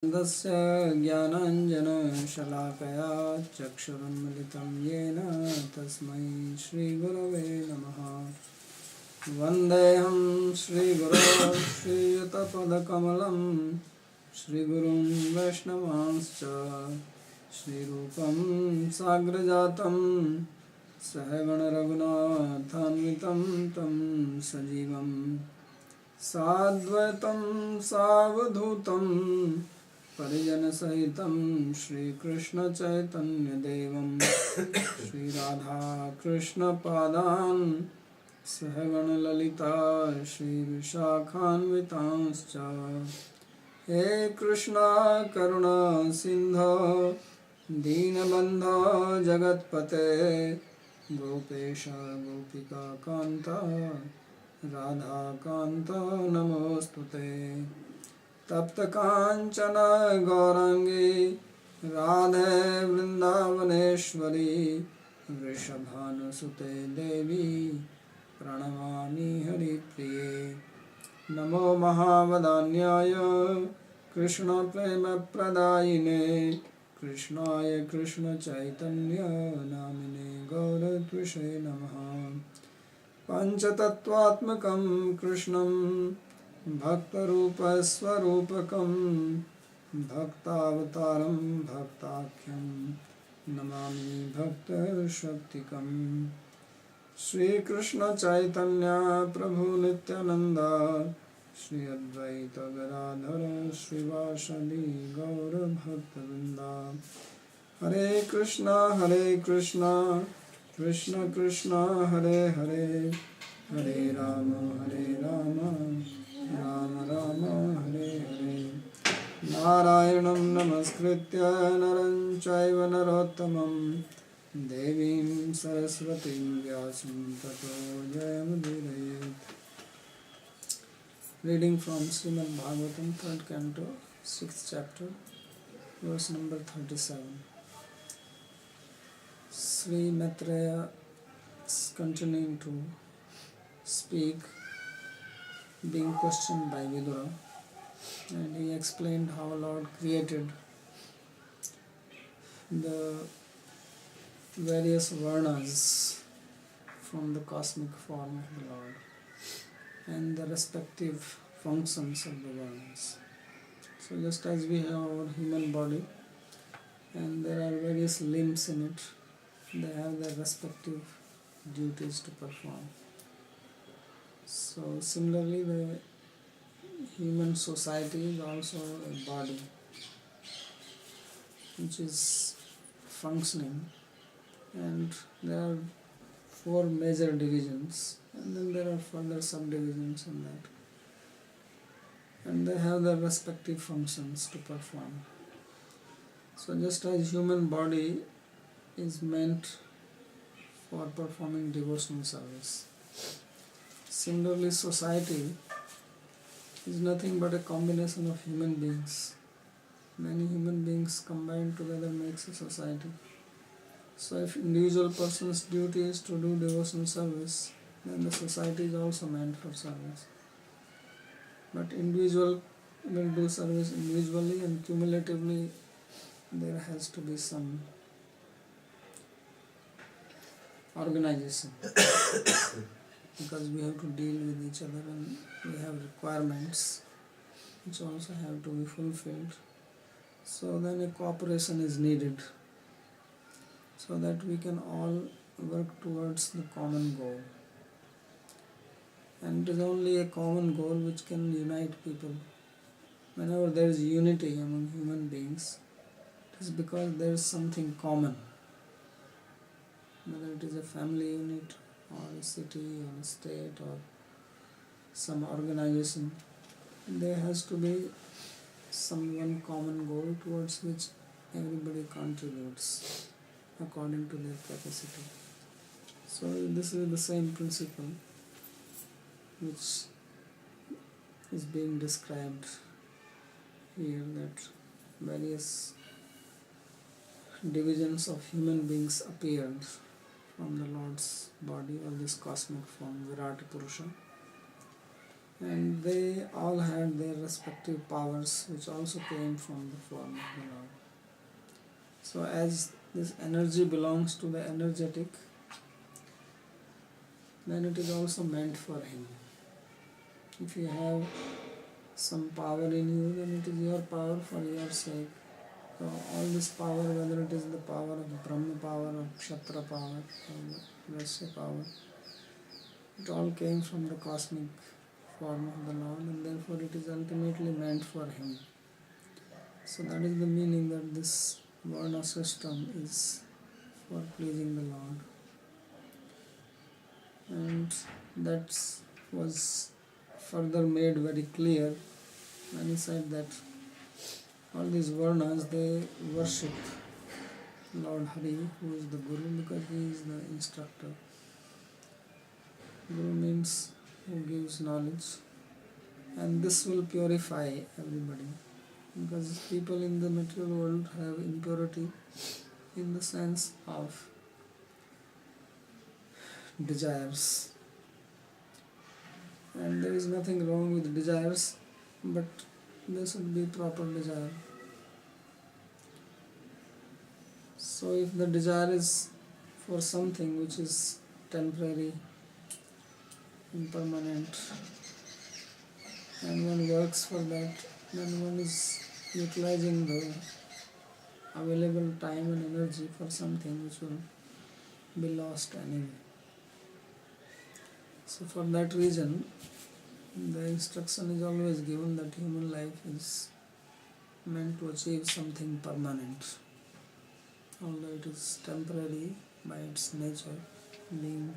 तस्य ज्ञानाञ्जनशलाकया चक्षुरुन्मिलितं येन तस्मै श्रीगुरवे नमः। वन्देऽहं श्रीगुरो श्रीयुतपदकमलं श्रीगुरुं वैष्णवांश्च श्रीरूपं साग्रजातं सहगणरघुनाथान्वितं तं सजीवं साद्वैतं सावधूतं परिजनसहितं श्रीकृष्णचैतन्यदेवं श्रीराधाकृष्णपादान् सहगणललिता श्रीविशाखान्वितांश्च। हे कृष्णा करुणा सिन्धो दीनबन्धो जगत्पते गोपेश गोपिकान्त राधाकान्त नमोऽस्तुते। तप्तकाञ्चन गौराङ्गी राधे वृन्दावनेश्वरी वृषभानुसुते देवी प्रणमामि हरिप्रिये। नमो महावदान्याय कृष्णप्रेमप्रदायिने कृष्णाय कृष्णचैतन्य नामिने गौरत्विषे नमः। पञ्चतत्त्वात्मकं कृष्णं भक्तरूपस्वरूपकं भक्तावतारं भक्ताख्यं नमामि भक्तशक्तिकम्। श्रीकृष्णचैतन्य प्रभु नित्यानन्द श्री अद्वैत गदाधर श्रीवासदि गौरभक्तवृन्द। हरे कृष्णा कृष्ण कृष्ण हरे हरे हरे राम राम राम हरे हरे। नारायणं नमस्कृत्य नरं चैव नरोत्तमं देवीं सरस्वतीं व्यासं ततो जयमुदीरयेत्। Reading from Srimad Bhagavatam, 3rd Canto, 6th chapter, verse number 37. Sri Maitreya is continuing to speak, being questioned by Vidura, and he explained how Lord created the various varnas from the cosmic form of the Lord and the respective functions of the varnas. So just as we have our human body and there are various limbs in it, they have their respective duties to perform. So similarly, the human society is also a body which is functioning, and there are 4 major divisions, and then there are further subdivisions in that, and they have their respective functions to perform. So just as human body is meant for performing devotional service, similarly society is nothing but a combination of human beings. Many human beings combined together makes a society. So if individual person's duty is to do devotional service, then the society is also meant for service. But individual will do service individually, and cumulatively there has to be some organization because we have to deal with each other and we have requirements which also have to be fulfilled. So then a cooperation is needed so that we can all work towards the common goal. And it is only a common goal which can unite people. Whenever there is unity among human beings, it is because there is something common. Whether it is a family unit or a city or a state or some organization, there has to be some one common goal towards which everybody contributes according to their capacity. So this is the same principle which is being described here, that various divisions of human beings appeared from the Lord's body or this cosmic form, Virat Purusha, and they all had their respective powers which also came from the form of the Lord. So as this energy belongs to the energetic, then it is also meant for him. If you have some power in you, then it is your power for your sake. So all this power, whether it is the power of Brahma power or Kshatriya power or Vaishya power, it all came from the cosmic form of the Lord, and therefore it is ultimately meant for him. So that is the meaning, that this Varna system is for pleasing the Lord. And that was further made very clear when he said that all these Varnas, they worship Lord Hari, who is the Guru, because he is the instructor. Guru means who gives knowledge, and this will purify everybody, because people in the material world have impurity in the sense of desires, and there is nothing wrong with desires, but there should be proper desire. So if the desire is for something which is temporary, impermanent, and one works for that, then one is utilizing the available time and energy for something which will be lost anyway. So for that reason, the instruction is always given that human life is meant to achieve something permanent, although it is temporary by its nature, being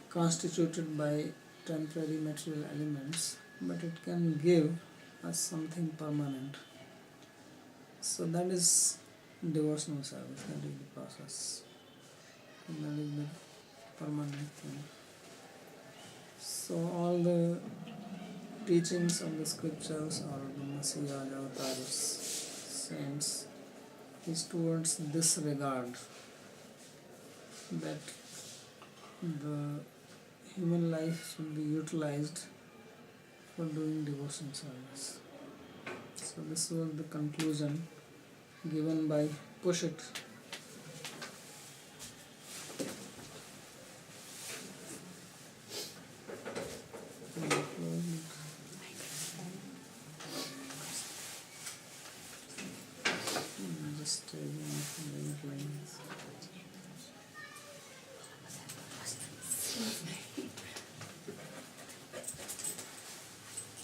constituted by temporary material elements, but it can give us something permanent. So that is devotional service, that is the process, and that is the permanent thing. So all the teachings of the scriptures or the Messiah, avatars, saints is towards this regard, that the human life should be utilized for doing devotion service. So this was the conclusion given by Pushit. Just lines.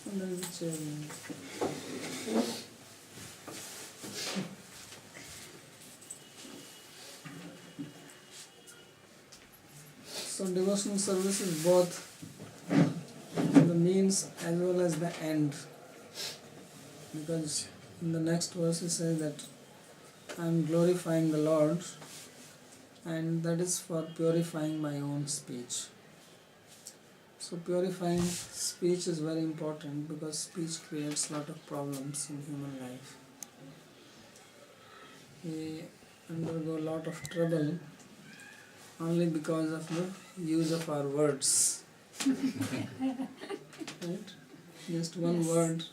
And there is a chairman. So devotional service is both the means as well as the end, because in the next verse it says that I am glorifying the Lord, and that is for purifying my own speech. So purifying speech is very important, because speech creates a lot of problems in human life. We undergo a lot of trouble only because of the use of our words. Right? Just one word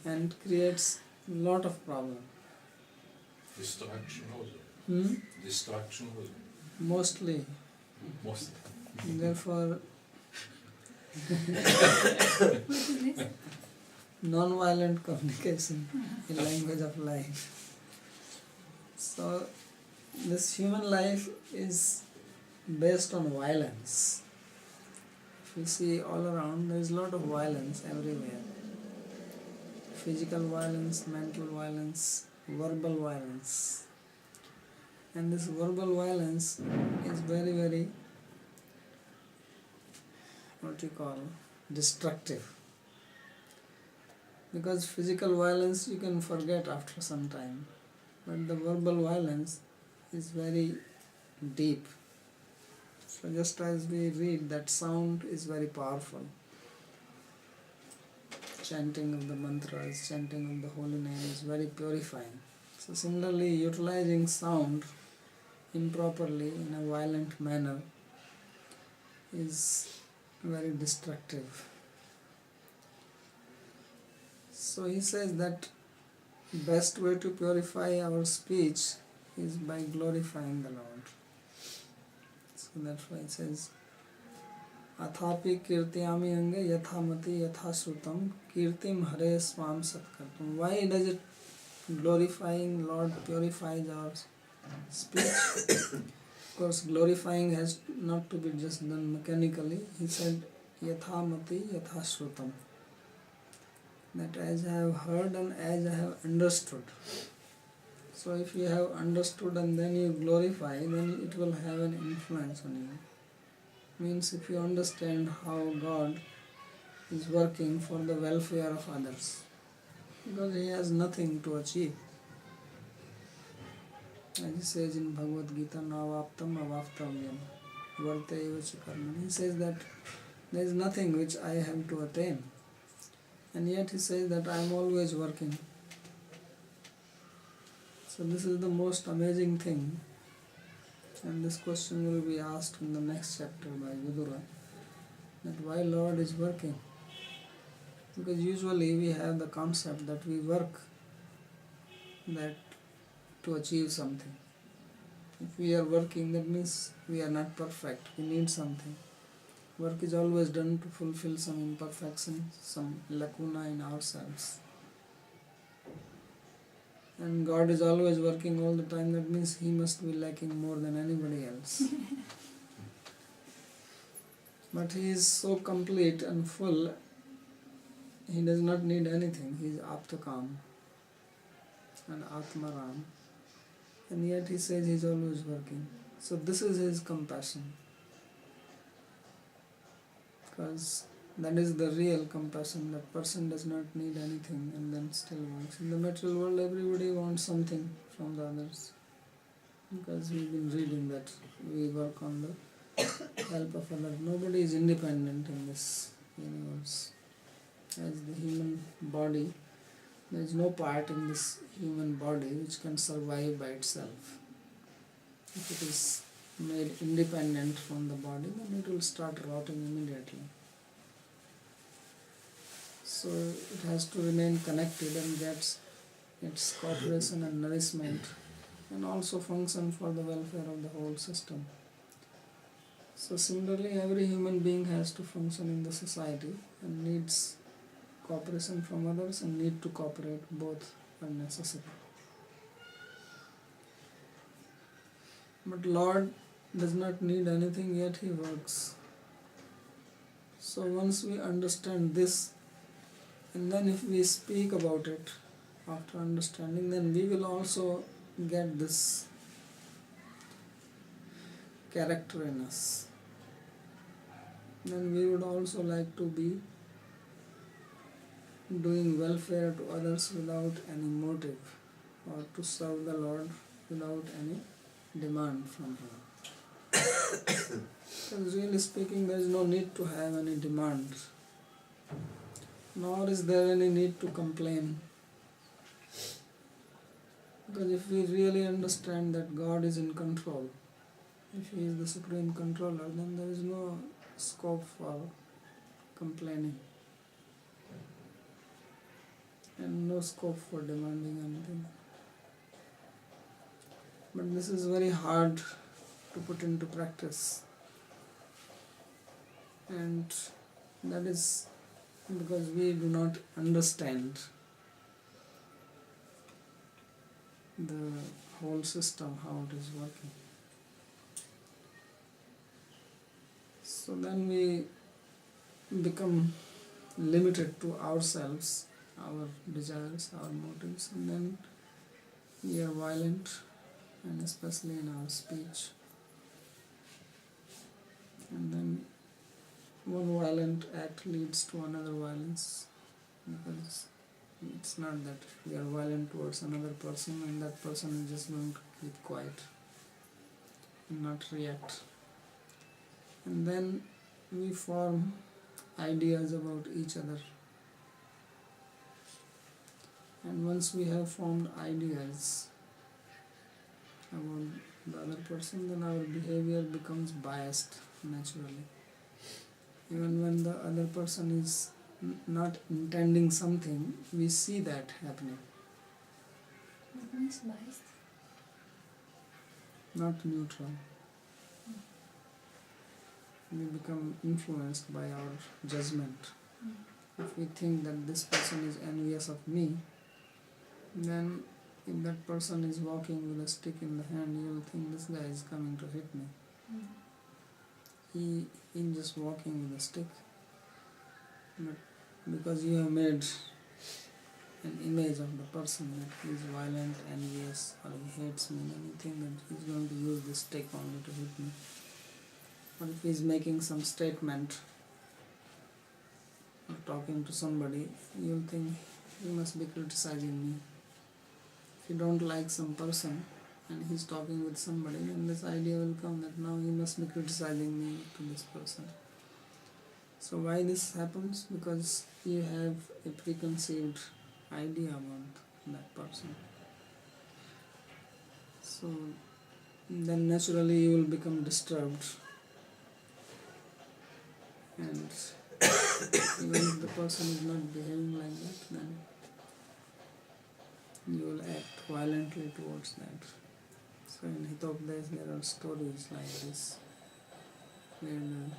and creates a lot of problem. Distraction also. Distraction also. Mostly. Most. Therefore, non-violent communication in language of life. So this human life is based on violence. If you see all around, there is a lot of violence everywhere. Physical violence, mental violence, verbal violence. And this verbal violence is very, very, destructive. Because physical violence you can forget after some time, but the verbal violence is very deep. So just as we read, that sound is very powerful. Chanting of the mantras, chanting of the holy name is very purifying. So similarly, utilizing sound improperly in a violent manner is very destructive. So he says that best way to purify our speech is by glorifying the Lord. So that's why it says, Athapi kirtiyami ange yathamati yathasrutam kirtim hare swam satkartam. Why does it glorifying Lord purifies our speech? Of course, glorifying has not to be just done mechanically. He said, Yathamati yathasrutam. That as I have heard and as I have understood. So if you have understood and then you glorify, then it will have an influence on you. Means if you understand how God is working for the welfare of others. Because He has nothing to achieve. As He says in Bhagavad Gita, Navaptam avaptavyam vartaiva cha karmani. He says that there is nothing which I have to attain. And yet He says that I am always working. So this is the most amazing thing. And this question will be asked in the next chapter by Vidura. That why Lord is working. Because usually we have the concept that we work that to achieve something. If we are working, that means we are not perfect. We need something. Work is always done to fulfill some imperfection, some lacuna in ourselves. And God is always working all the time. That means He must be lacking more than anybody else. But He is so complete and full, He does not need anything. He is Aptakam and Atmaram. And yet He says He is always working. So this is His compassion. Because that is the real compassion. That person does not need anything and then still works. In the material world, everybody wants something from the others. Because we've been reading that we work on the help of others. Nobody is independent in this universe. As the human body, there is no part in this human body which can survive by itself. If it is made independent from the body, then it will start rotting immediately. So it has to remain connected and gets its cooperation and nourishment, and also function for the welfare of the whole system. So similarly, every human being has to function in the society and needs cooperation from others and need to cooperate. Both are necessary. But Lord does not need anything, yet He works. So once we understand this, and then if we speak about it after understanding, then we will also get this character in us. Then we would also like to be doing welfare to others without any motive, or to serve the Lord without any demand from Him. Because really speaking, there is no need to have any demand, nor is there any need to complain. Because if we really understand that God is in control, if He is the supreme controller, then there is no scope for complaining and no scope for demanding anything. But this is very hard to put into practice, and that is because we do not understand the whole system, how it is working. So then we become limited to ourselves, our desires, our motives, and then we are violent, and especially in our speech. And then one violent act leads to another violence, because it's not that we are violent towards another person and that person is just going to keep quiet and not react. And then we form ideas about each other. And once we have formed ideas about the other person, then our behavior becomes biased naturally. Even when the other person is not intending something, we see that happening. What means biased? Not neutral. We become influenced by our judgment. If we think that this person is envious of me, then if that person is walking with a stick in the hand, you will think this guy is coming to hit me. He is just walking with a stick. But because you have made an image of the person that he is violent, envious, or he hates me, then you think that he is going to use this stick only to hit me. Or if he is making some statement or talking to somebody, you will think he must be criticizing me. If you don't like some person and he's talking with somebody, then this idea will come that now he must be criticizing me to this person. So why this happens? Because you have a preconceived idea about that person. So then naturally you will become disturbed, and even if the person is not behaving like that, then you will act violently towards that. So in Hitopdesh there are stories like this, where the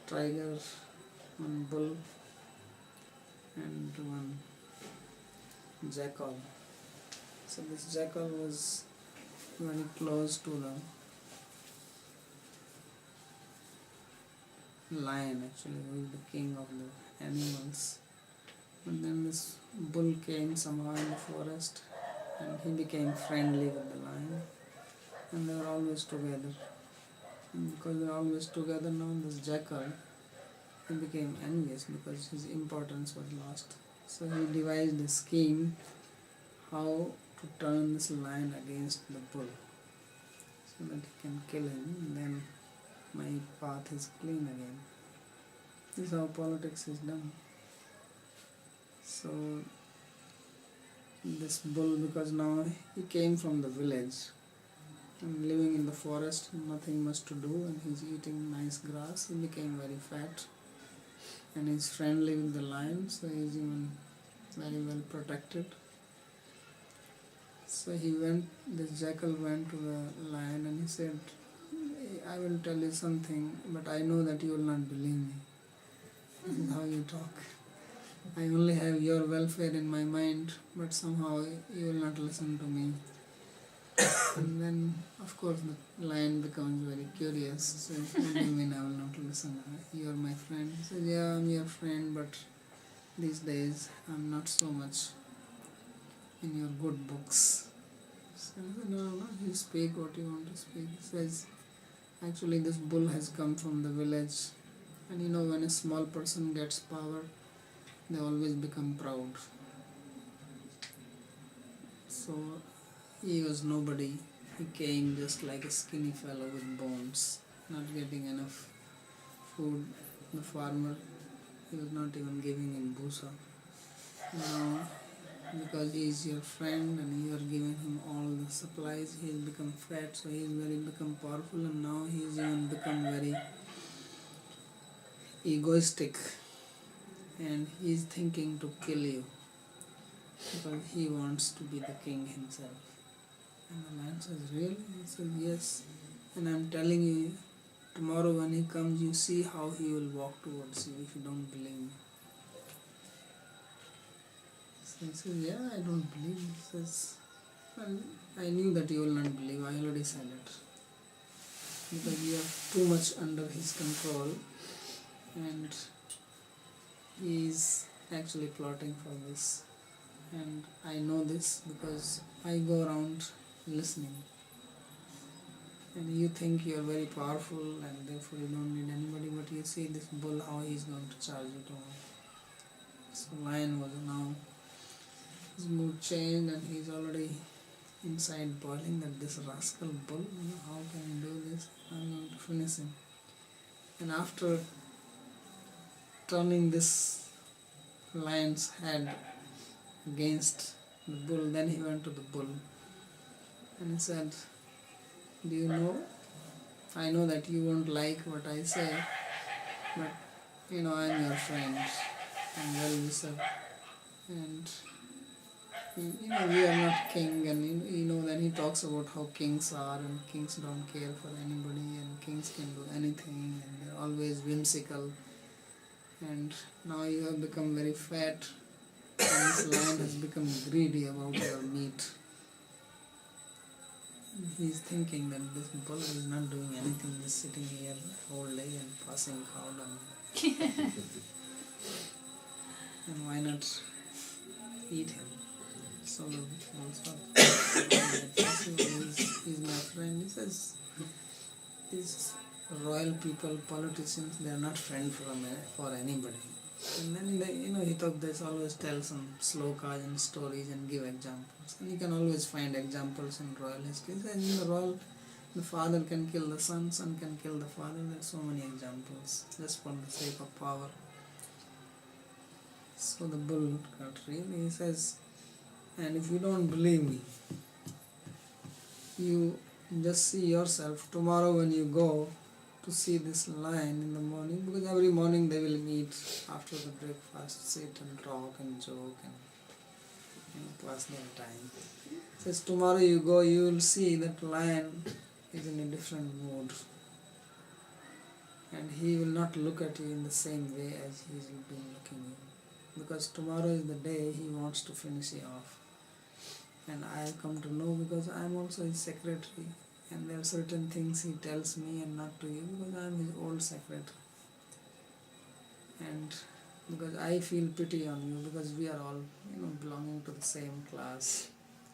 tiger, one bull, and one jackal. So this jackal was very close to the lion, actually, who is the king of the animals. But then this bull came somehow in the forest and he became friendly with the lion, and they were always together. And because they are always together now, this jackal, he became envious because his importance was lost. So he devised a scheme how to turn this lion against the bull so that he can kill him, and then my path is clean again. This is how politics is done. So this bull, because now he came from the village and living in the forest, nothing much to do, and he's eating nice grass, he became very fat and he's friendly with the lion, so he's even very well protected. So this jackal went to the lion and he said, I will tell you something, but I know that you will not believe me. This is how you talk. I only have your welfare in my mind, but somehow you will not listen to me. And then, of course, the lion becomes very curious. Says, what do you mean I will not listen? You are my friend. He says, yeah, I'm your friend, but these days I'm not so much in your good books. So I said, no, you speak what you want to speak. He says, actually this bull has come from the village, and you know, when a small person gets power, they always become proud. So he was nobody. He came just like a skinny fellow with bones, not getting enough food. The farmer, he was not even giving him busa. Now, because he is your friend and you are giving him all the supplies, he has become fat, so he has become powerful, and now he has even become very egoistic, and he is thinking to kill you because he wants to be the king himself. And the lion says, really? He says, yes. And I'm telling you, tomorrow when he comes, you see how he will walk towards you if you don't believe me. So he says, yeah, I don't believe. He says, well, I knew that you will not believe. I already said it. Because you are too much under his control, and he is actually plotting for this. And I know this because I go around listening. And you think you are very powerful and therefore you don't need anybody, but you see this bull, how he is going to charge you tomorrow. So lion was now, his mood changed, and he's already inside boiling that this rascal bull, how can he do this? I'm going to finish him. And after turning this lion's head against the bull, then he went to the bull and he said, do you know, I know that you won't like what I say, but I'm your friend and well-wisher, and we are not king, and then he talks about how kings are, and kings don't care for anybody, and kings can do anything, and they're always whimsical, and now you have become very fat, and this lion has become greedy about your meat. He's thinking that this bull is not doing anything, just sitting here all day and passing cow dung. And why not eat him? So the bull thought, he's my friend. He says, these royal people, politicians, they are not friends for anybody. And then he thought there's always tell some slokas and stories and give examples. And you can always find examples in royal history. And in the royal, the father can kill the son can kill the father. There's so many examples, just for the sake of power. So the bull got really, he says, and if you don't believe me, you just see yourself tomorrow when you go to see this lion in the morning, because every morning they will meet after the breakfast, sit and talk and joke and pass their time. Says tomorrow you go, you will see that lion is in a different mood, and he will not look at you in the same way as he's been looking at you, because tomorrow is the day he wants to finish you off. And I have come to know, because I am also his secretary, and there are certain things he tells me and not to you, because I am his old secretary. And because I feel pity on you, because we are all belonging to the same class.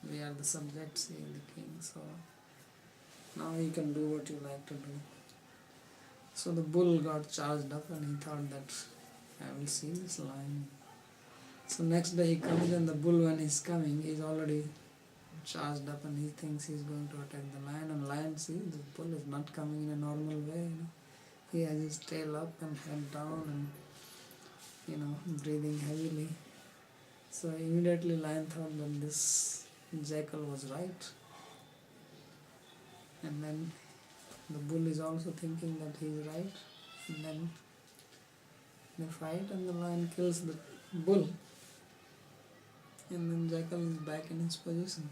We are the subjects, he is the king. So now you can do what you like to do. So the bull got charged up, and he thought that I will see this lion. So next day he comes, and the bull, when he's coming, he's already charged up, and he thinks he's going to attack the lion, and lion sees the bull is not coming in a normal way. He has his tail up and head down, and breathing heavily. So immediately lion thought that this jackal was right, and then the bull is also thinking that he is right, and then they fight, and the lion kills the bull, and then jackal is back in his position.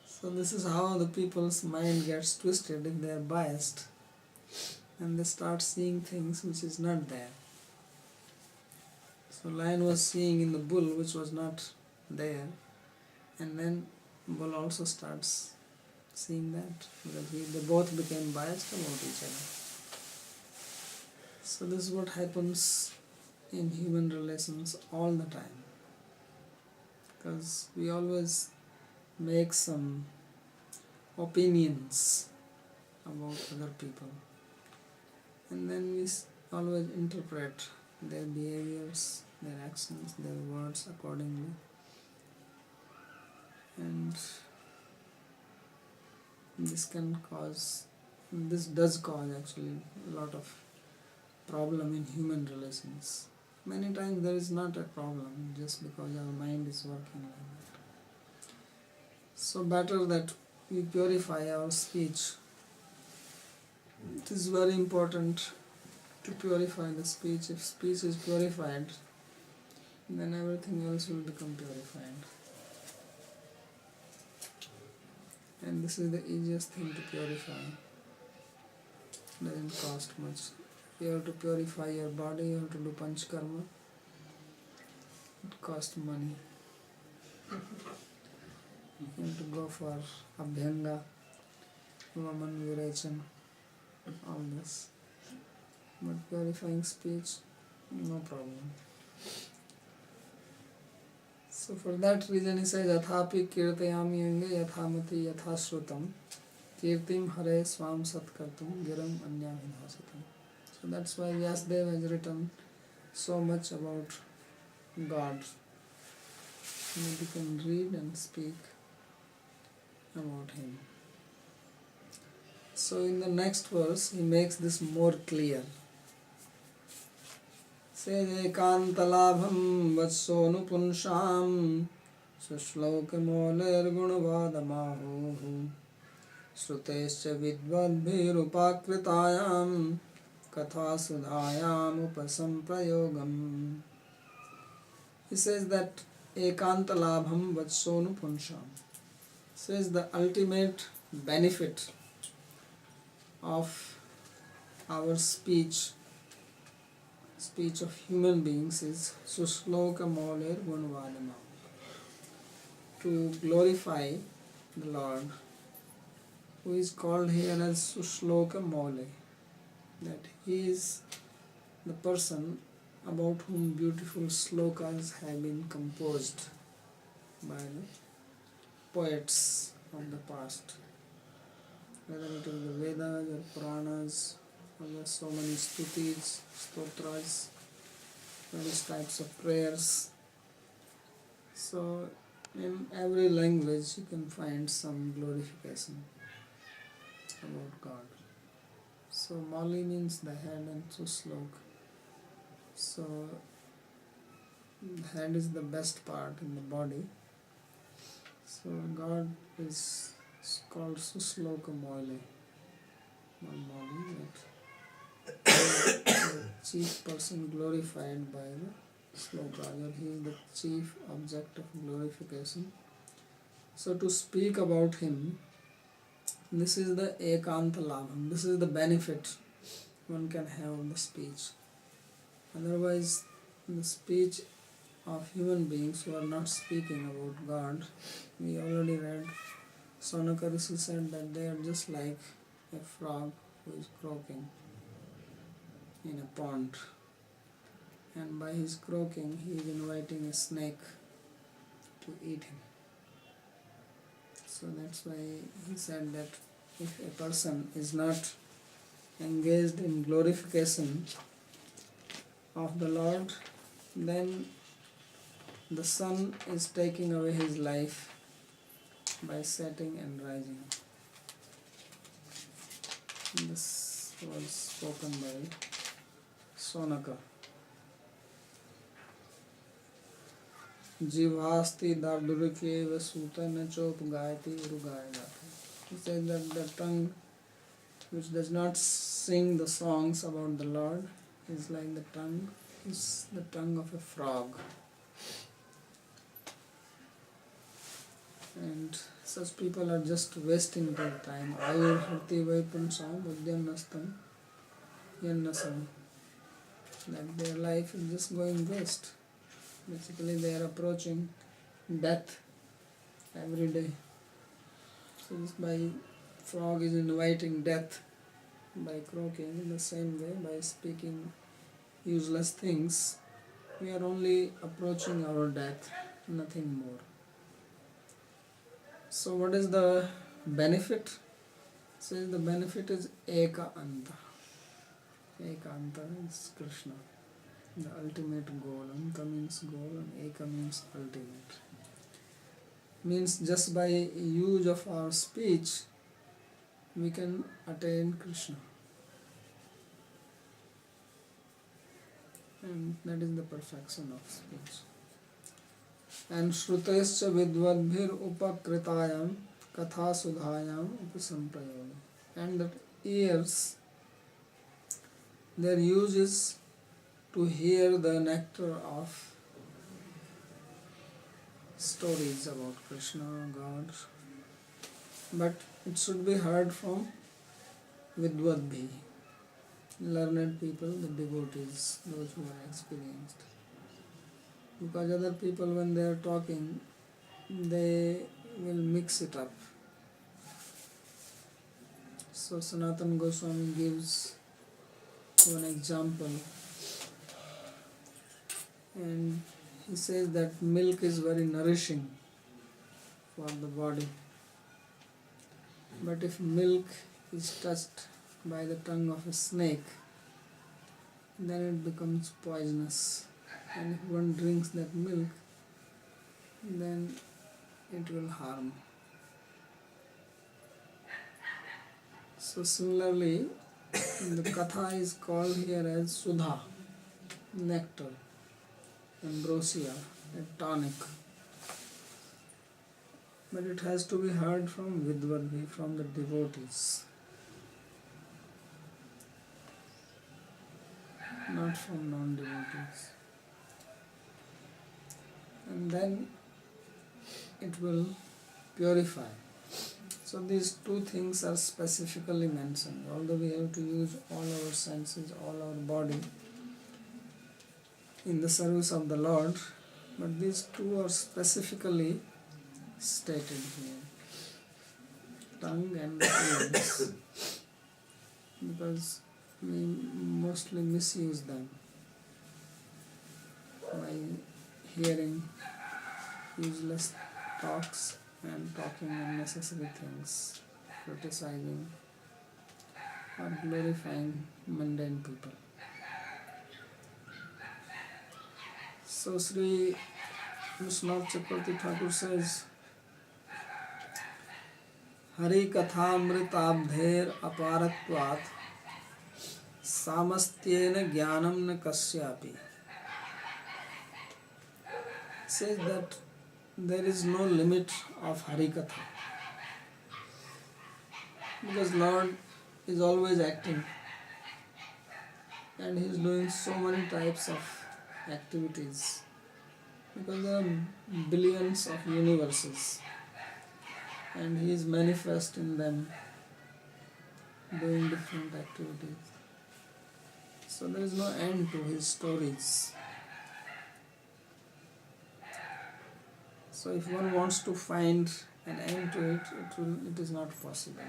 So this is how the people's mind gets twisted if they are biased, and they start seeing things which is not there. So lion was seeing in the bull which was not there, and then bull also starts seeing that, because they both became biased about each other. So this is what happens in human relations all the time, because we always make some opinions about other people, and then we always interpret their behaviors, their actions, their words accordingly, and this does cause actually a lot of problem in human relations. Many times there is not a problem, just because our mind is working like that. So better that we purify our speech. It is very important to purify the speech. If speech is purified, then everything else will become purified. And this is the easiest thing to purify. It doesn't cost much. You have to purify your body, you have to do panchkarma. It costs money. You have to go for abhyanga, vaman, virachan, all this. But purifying speech, no problem. So for that reason he says, Yathapi kirtayami ange yathamati yathashrutam kirtim hare swam satkartum giram anya vinhasatam. So that's why Vyasadeva has written so much about God. You can read and speak about Him. So in the next verse he makes this more clear. Says Ekantalabham vatsonu punsham sushlokimoler gunavadamahu srutescha vidvadbhirupakritayam katha sudhayam upasamprayogam. He says that ekanta labham vatsonu punsham. Says the ultimate benefit of our speech of human beings is susloka mauler gunvadima, to glorify the Lord, who is called here as Susloka Maule, that he is the person about whom beautiful slokas have been composed by the poets of the past, whether it is the Vedas or Puranas, or there are so many stutis, stotras, various types of prayers. So in every language you can find some glorification about God. So Mali means the head and Suslok. So the head is the best part in the body. So God is called Susloka Mali. Mali, the chief person glorified by the sloka, or he is the chief object of glorification. So to speak about him, this is the ekanta labham, this is the benefit one can have of the speech. Otherwise, the speech of human beings who are not speaking about God, we already read, Sonaka Rishi said that they are just like a frog who is croaking in a pond, and by his croaking he is inviting a snake to eat him. So that's why he said that if a person is not engaged in glorification of the Lord, then the sun is taking away his life by setting and rising. This was spoken by Sonaka. Jivasti dardurike vasutana chop gayati urugayati. He said that the tongue which does not sing the songs about the Lord is like the tongue of a frog. And such people are just wasting their time. Ayur harti vaipunsam udyam nastam yannasam. That their life is just going waste. Basically they are approaching death every day. So this by frog is inviting death by croaking. In the same way, by speaking useless things, we are only approaching our death, nothing more. So what is the benefit? Says the benefit is Eka Anta. Eka Anta is Krishna, the ultimate goal. Anta means goal and Eka means ultimate. Means just by use of our speech we can attain Krishna, and that is the perfection of speech. And Shrutescha Vidvadbhir Upakritayam Katha Sudhayam Upasamprayam. And that ears, their use is to hear the nectar of stories about Krishna, God, but it should be heard from Vidvadbhi, learned people, the devotees, those who are experienced. Because other people, when they are talking, they will mix it up. So Sanatana Goswami gives one example, and he says that milk is very nourishing for the body, but if milk is touched by the tongue of a snake, then it becomes poisonous, and if one drinks that milk, then it will harm. So similarly, the katha is called here as Sudha, nectar, ambrosia, a tonic. But it has to be heard from Vidvadbhi, from the devotees. not from non-devotees. And then it will purify. So these two things are specifically mentioned. Although we have to use all our senses, all our body in the service of the Lord, but these two are specifically stated here. Tongue and the ears, because we mostly misuse them by hearing useless talks and talking unnecessary things, criticizing or glorifying mundane people. So Sri Vishwanath Chakravarti Thakur says, Hari kathamritabdher aparatvat samastyena jnanam na kasyapi. Says that there is no limit of Hari Katha, because Lord is always acting and He is doing so many types of activities, because there are billions of universes and He is manifest in them, doing different activities. So there is no end to His stories. So if one wants to find an end to it, it is not possible.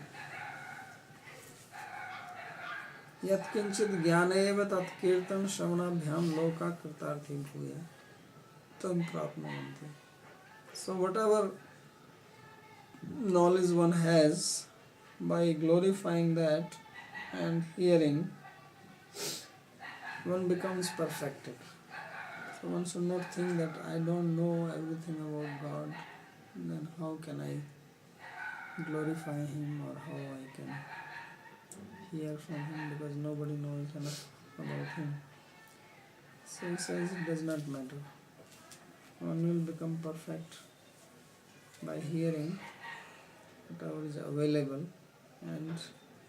Yat kinchit jnaneva tat kirtan shravanabhyam loka kritarthi bhuya tam prapnuvanti. So whatever knowledge one has, by glorifying that and hearing, one becomes perfected. So one should not think that I don't know everything about God, then how can I glorify Him, or how I can hear from Him, because nobody knows enough about Him. So he says it does not matter. One will become perfect by hearing whatever is available and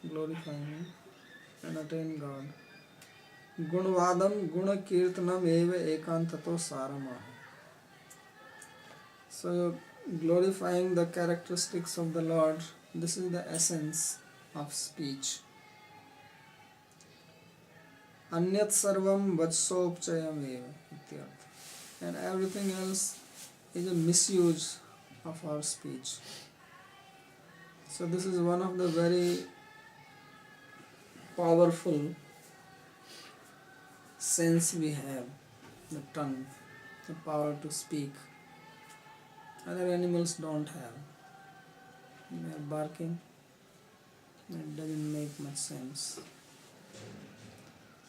glorifying Him and attain God. Gunvadam guna kirtanam eva ekantato saramaha. So glorifying the characteristics of the Lord, this is the essence of speech. Anyat sarvam vatsopchayam eva ityartha. And everything else is a misuse of our speech. So this is one of the very powerful sense we have, the tongue, the power to speak. Other animals don't have. They are barking. It doesn't make much sense.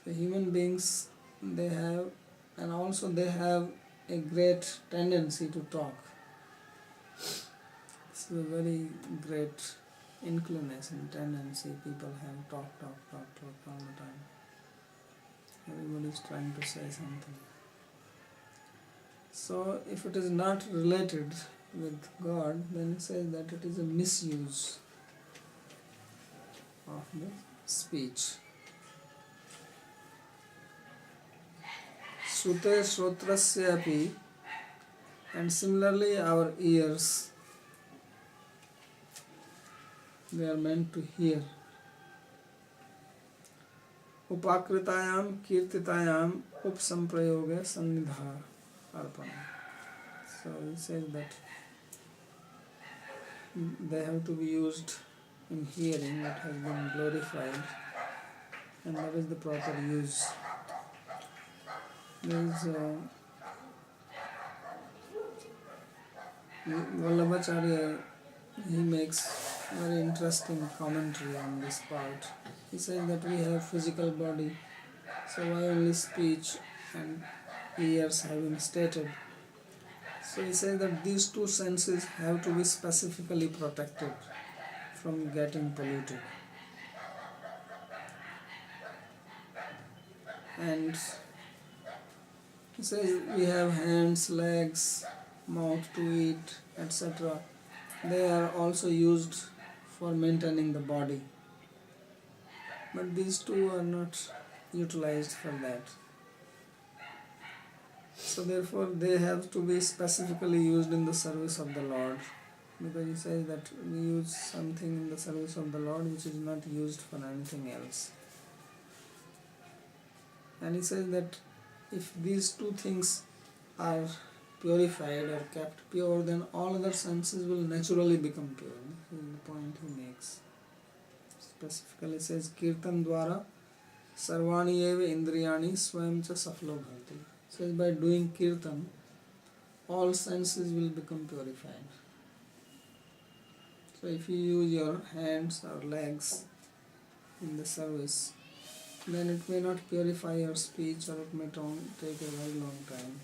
The human beings, they have, and also they have a great tendency to talk. It's a very great inclination, tendency people have, talk all the time. Everybody is trying to say something. So if it is not related with God, then it says that it is a misuse of the speech. Sute shrotrasyapi, and similarly our ears, they are meant to hear. Upakritayam kirtitayam upsamprayoga sannidha arpana. So he says that they have to be used in hearing what has been glorified, and that is the proper use. There is Vallabhacharya, he makes very interesting commentary on this part. He says that we have physical body, so why only speech and ears have been stated? So he says that these two senses have to be specifically protected from getting polluted. And he says we have hands, legs, mouth to eat, etc. They are also used for maintaining the body. But these two are not utilized for that. So therefore they have to be specifically used in the service of the Lord, because he says that we use something in the service of the Lord which is not used for anything else. And he says that if these two things are purified or kept pure, then all other senses will naturally become pure. This is the point he makes. Specifically says Kirtan Dwara Sarvani eva Indriyani Swayam cha Saflo Bhavati. Says by doing Kirtan, all senses will become purified. So if you use your hands or legs in the service, then it may not purify your speech, or it may take a very long time.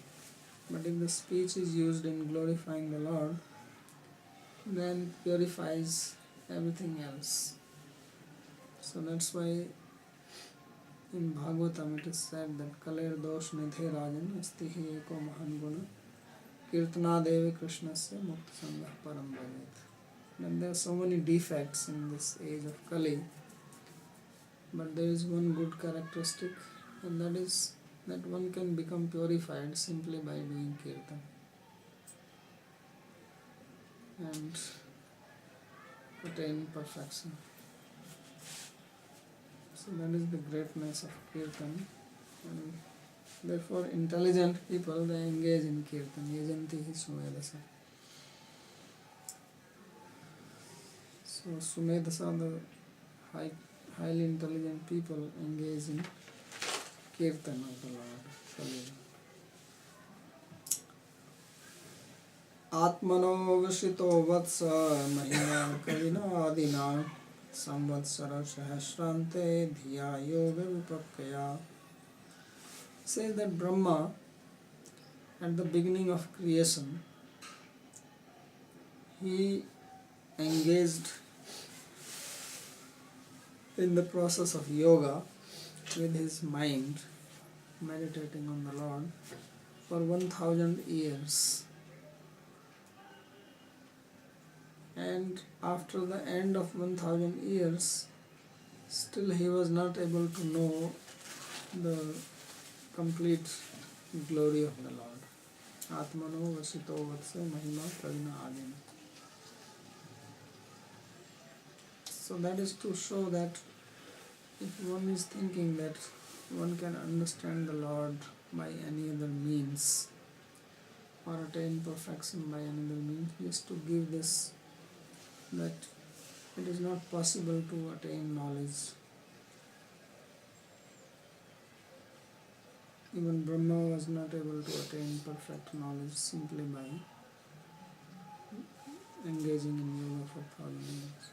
But if the speech is used in glorifying the Lord, then it purifies everything else. So that's why in Bhagavatam it is said that Kaler dosh nidhe rajan asti hi eko mahan guna kirtana deve krishnasya mukta sangha param bhajet. And there are so many defects in this age of Kali, but there is one good characteristic, and that is that one can become purified simply by doing Kirtan. And attain perfection. So that is the greatness of Kirtan, and therefore intelligent people, they engage in Kirtan. Yajanti hi Sumedasa. So Sumedasa, the highly intelligent people, engage in Kirtan of the Lord. Atmano vashito vatsa mahina kavina adina samvatsara sahasrante dhiya yoga vipakkaya. Says that Brahma, at the beginning of creation, he engaged in the process of yoga with his mind, meditating on the Lord for 1000 years. And after the end of 1000 years, still he was not able to know the complete glory of the Lord. Atmano vasito vatsa mahima pravina adina. So that is to show that if one is thinking that one can understand the Lord by any other means, or attain perfection by another means, just to give this, that it is not possible to attain knowledge. Even Brahma was not able to attain perfect knowledge simply by engaging in yoga for 1000 years.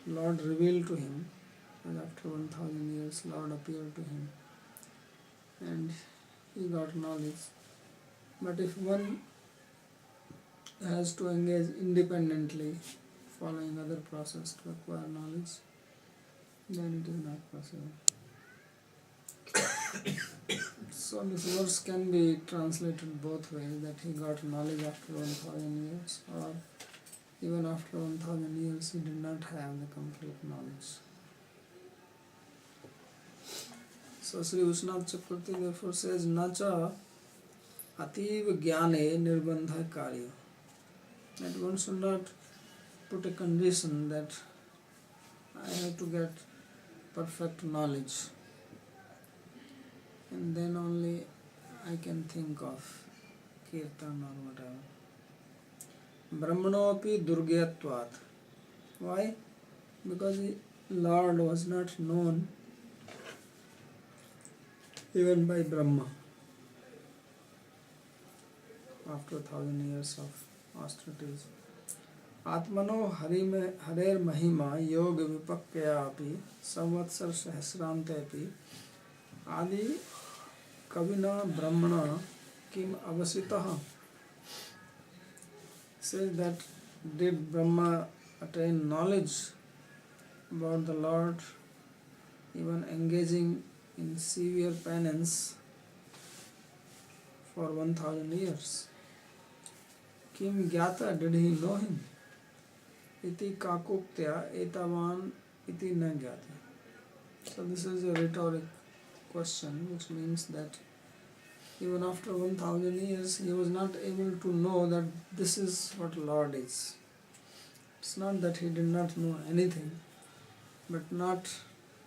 Lord revealed to him, and after 1000 years Lord appeared to him and he got knowledge. But if one has to engage independently, following other process to acquire knowledge, then it is not possible. So this verse can be translated both ways, that he got knowledge after 1000 years, or even after 1000 years he did not have the complete knowledge. So Sri Vishwanath Chakravarti therefore says, Nacha ativ jnane nirbandha karya. That one should not put a condition that I have to get perfect knowledge, and then only I can think of kirtan or whatever. Brahmanopi durgyatvat. Why? Because the Lord was not known even by Brahma after 1000 years of austerities. Atmano harer mahima yoga vipakkaya api samvatsar sahasrante api adi kavina brahmana kim avasitaha. Says that did Brahma attain knowledge about the Lord, even engaging in severe penance for 1000 years? Kim gyata, did he know him? Iti kakuktya etavan iti na gyata. So this is a rhetoric question, which means that even after 1000 years he was not able to know that this is what Lord is. It's not that he did not know anything, but not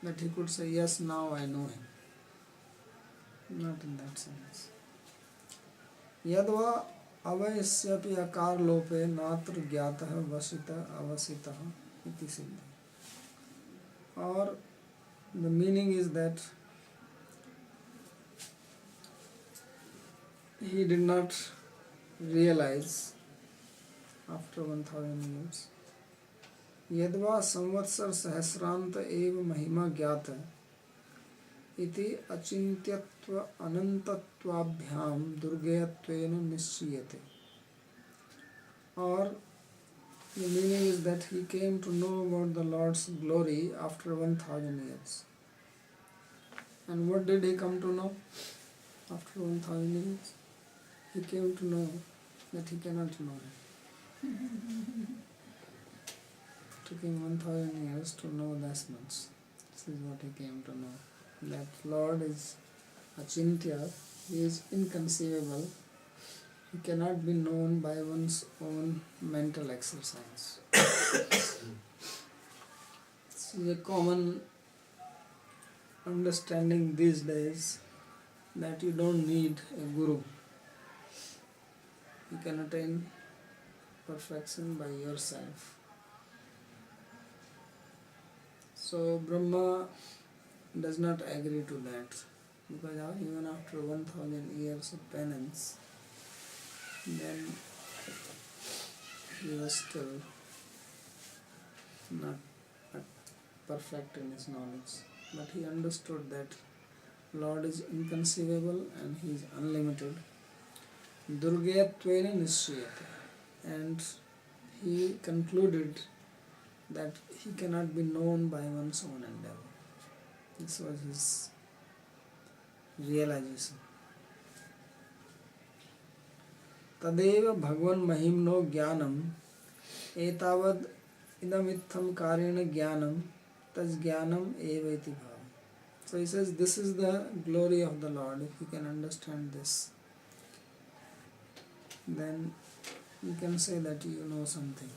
that he could say, yes, now I know him. Not in that sense. Yadva avayasyapi akar lope natra gyatah vasita avasitah iti siddhi. Or the meaning is that he did not realize after 1000 years. Yadva samvatsar sahasranta eva mahima gyata iti achintyatva anantatvabhyam durgayatvena nischiyate. Or the meaning is that he came to know about the Lord's glory after 1000 years. And what did he come to know after 1000 years? He came to know that he cannot know him. Took him 1000 years to know this much. This is what he came to know. That Lord is Achintya, he is inconceivable. He cannot be known by one's own mental exercise. This is a common understanding these days that you don't need a guru. You can attain perfection by yourself. So Brahma does not agree to that, because even after 1000 years of penance, then he was still not perfect in his knowledge. But he understood that Lord is inconceivable and he is unlimited. Durgayatvena nishriyate. And he concluded that he cannot be known by one's own endeavor. This was his realization. Tadeva Bhagwan Mahimno Jnanam Etavad Idamitham Karena Jnanam Tas Jnanam Evaiti Bhava. So he says, this is the glory of the Lord. If you can understand this, then you can say that you know something.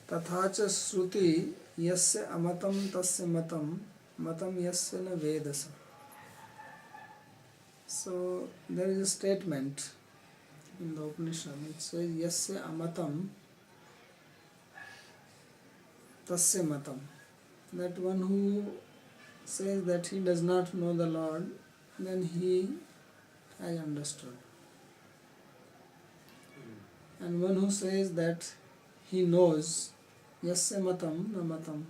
Tathacha Shruti Yasya Amatam Tasya Matam Matam Yasya Na Vedasa. So there is a statement in the Upanishad. It says Yasya Amatam Tasya Matam. That one who says that he does not know the Lord, then he has understood. And one who says that he knows, Yasya Matam Na Matam.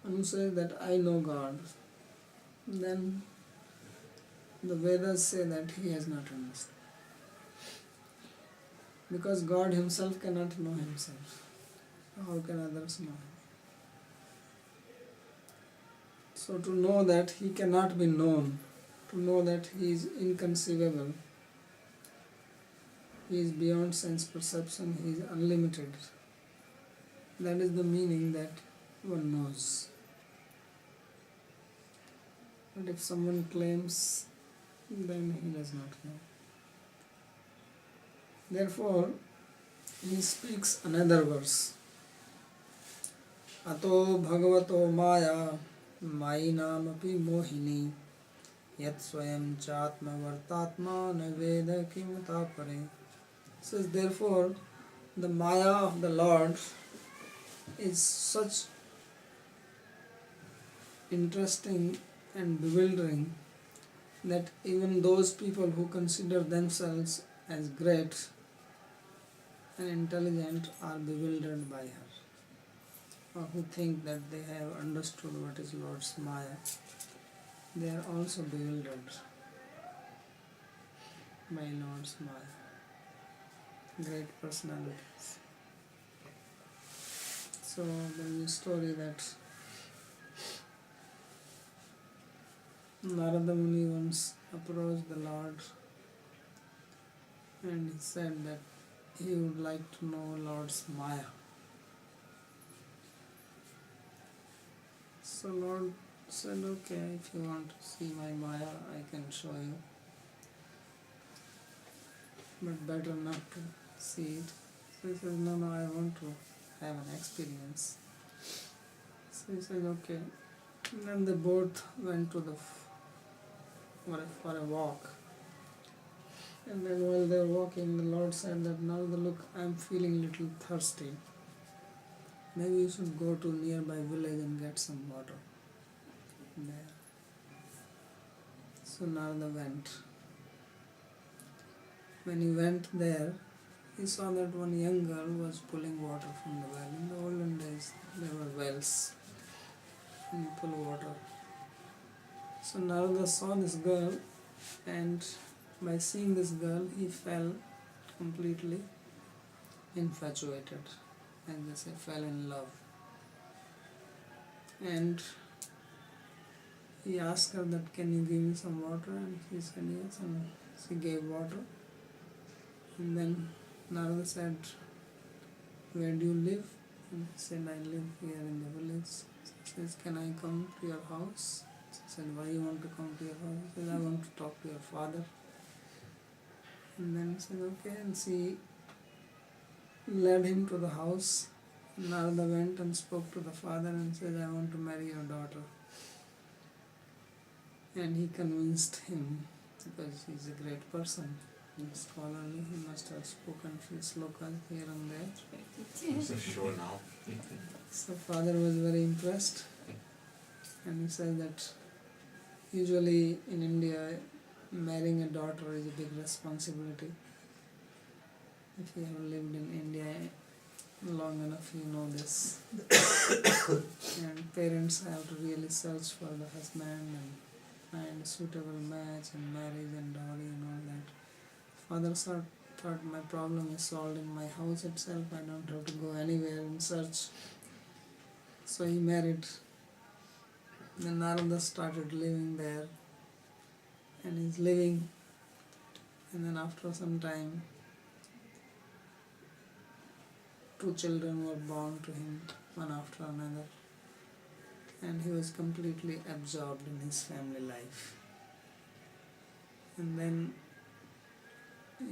One who says that I know God, then the Vedas say that he has not understood. Because God himself cannot know himself. How can others know him? So to know that he cannot be known, to know that he is inconceivable, he is beyond sense perception, he is unlimited, that is the meaning that one knows. But if someone claims, then he does not know. Therefore, he speaks another verse. Ato bhagavato maya mayinam api mohini yat swayam chatma vartatma na veda kimata pare. Says, therefore, the maya of the Lord is such interesting and bewildering that even those people who consider themselves as great and intelligent are bewildered by her, or who think that they have understood what is Lord's Maya, they are also bewildered by Lord's Maya. Great personalities. So there is a story that Narada Muni once approached the Lord and he said that he would like to know Lord's Maya. So Lord said, okay, if you want to see my Maya, I can show you. But better not to see it. So he says, no, I want to have an experience. So he said, okay. And then they both went to for a walk. And then while they were walking, the Lord said that now look, I'm feeling a little thirsty. Maybe you should go to nearby village and get some water there. So Narada went. When he went there, he saw that one young girl was pulling water from the well. In the olden days, there were wells and you pull water. So Narada saw this girl, and by seeing this girl, he fell completely infatuated, and they say fell in love. And he asked her that, can you give me some water? And she said yes, and she gave water. And then Narada said, where do you live? And he said, I live here in the village. She says, can I come to your house? She said, why you want to come to your house? He said, I want to talk to your father. And then he said, okay, and she led him to the house. Narada went and spoke to the father and said, I want to marry your daughter. And he convinced him, because he's a great person, he's scholarly, he must have spoken few slokas here and there. So sure now. So father was very impressed, and he said that usually in India, marrying a daughter is a big responsibility. If you have lived in India long enough, you know this. And parents have to really search for the husband and find a suitable match and marriage and dowry and all that. Father thought my problem is solved in my house itself. I don't have to go anywhere and search. So he married. Then Narada started living there, and he's living, and then after some time 2 children were born to him, one after another, and he was completely absorbed in his family life. And then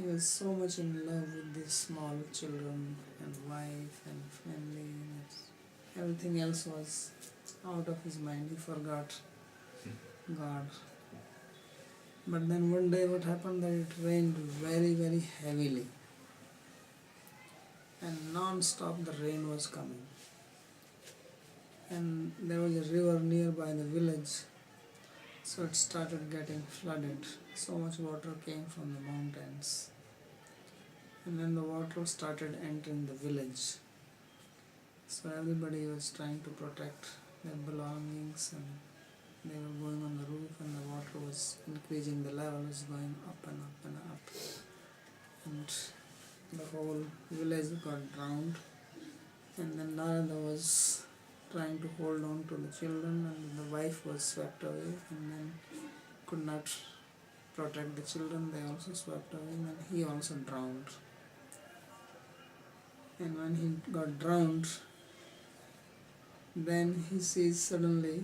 he was so much in love with these small children and wife and family, and everything else was out of his mind. He forgot God. But then one day what happened, that it rained very, very heavily, and non-stop the rain was coming. And there was a river nearby the village, so it started getting flooded. So much water came from the mountains, and then the water started entering the village. So everybody was trying to protect their belongings, and they were going on the roof, and the water was increasing, the level was going up and up and up, and the whole village got drowned. And then Narada was trying to hold on to the children, and the wife was swept away, and then could not protect the children, they also swept away, and then he also drowned. And when he got drowned, then he sees suddenly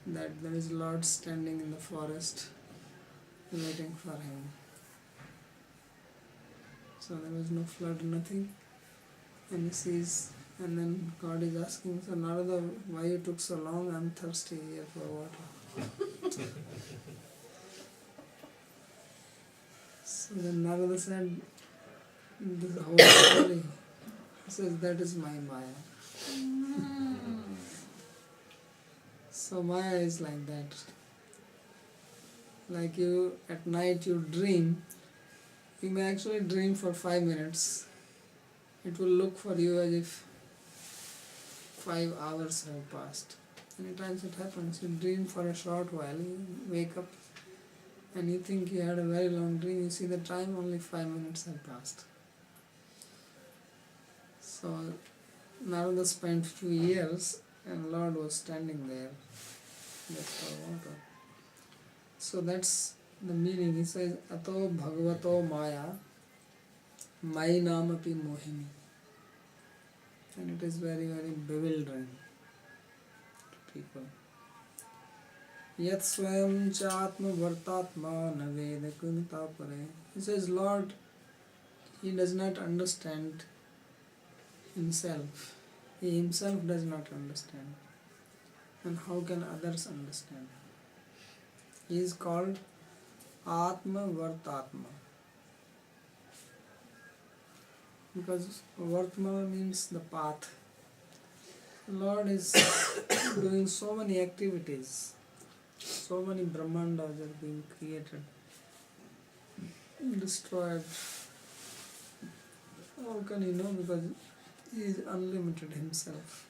that there is Lord standing in the forest waiting for him. So there was no flood, nothing, and he sees, and then God is asking, so Narada, why you took so long? I'm thirsty here for water. So then Narada said, this whole story, he says, that is my Maya. So Maya is like that. Like you, at night you dream, you may actually dream for 5 minutes. It will look for you as if 5 hours have passed. Many times it happens, you dream for a short while, you wake up and you think you had a very long dream, you see the time, only 5 minutes have passed. So Narada spent few years, and Lord was standing there just for water. So that's the meaning. He says, Ato Bhagavato Maya Mai Namapi Mohini. And it is very, very bewildering to people. Yat swayam cha atma vartatma na veda kunta pare. He says, Lord, he does not understand himself. He himself does not understand. And how can others understand? He is called Atma Vartatma. Because Vartma means the path. The Lord is doing so many activities. So many Brahmandas are being created, destroyed. How can he know? Because he is unlimited himself.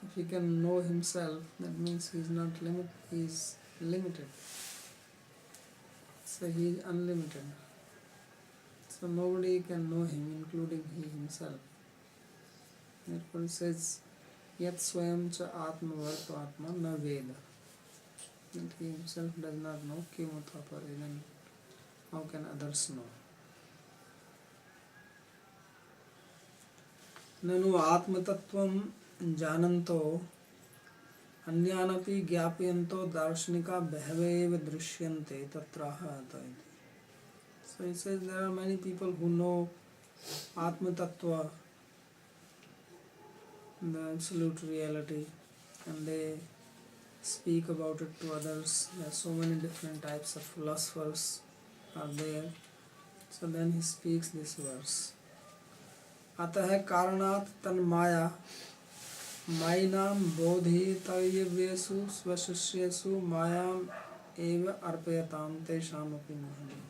If he can know himself, that means he is not limited. He is limited. So he is unlimited. So nobody can know him, including he himself. Therefore it says, Yat swayam cha atma vartatma na veda. That he himself does not know, kimutha pare, then how can others know? Nanu atmatattvam jananto अन्यानपि ज्ञापयन्तो दार्शनिका बहवैव दृश्यन्ते तत्राह आता इति. So he says there are many people who know Atma Tattva, the absolute reality, and they speak about it to others. There are so many different types of philosophers are there. So then he speaks this verse. अतः कारणात् तन्माया मायिनां बोधितव्येषु स्वशिष्येषु मायाम् एव अर्पयतां तेषामपि मोहनम्.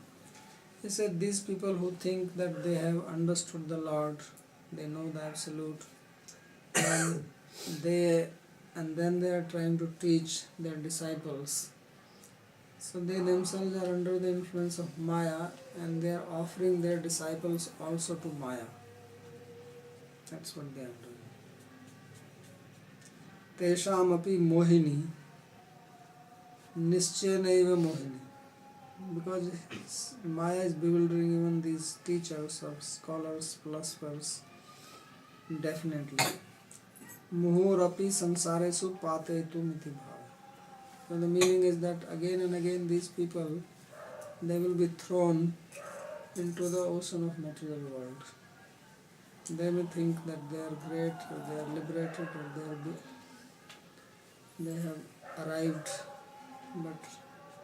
He said these people who think that they have understood the Lord, they know the Absolute, and then they are trying to teach their disciples. So they themselves are under the influence of Maya, and they are offering their disciples also to Maya. That's what they are doing. Tesham api mohini, nischyanaiva mohini. Because Maya is bewildering even these teachers or scholars, philosophers, definitely. Muhurapi sansaresu patetu miti bhava. So the meaning is that again and again these people, they will be thrown into the ocean of material world. They may think that they are great, or they are liberated, or they have arrived, but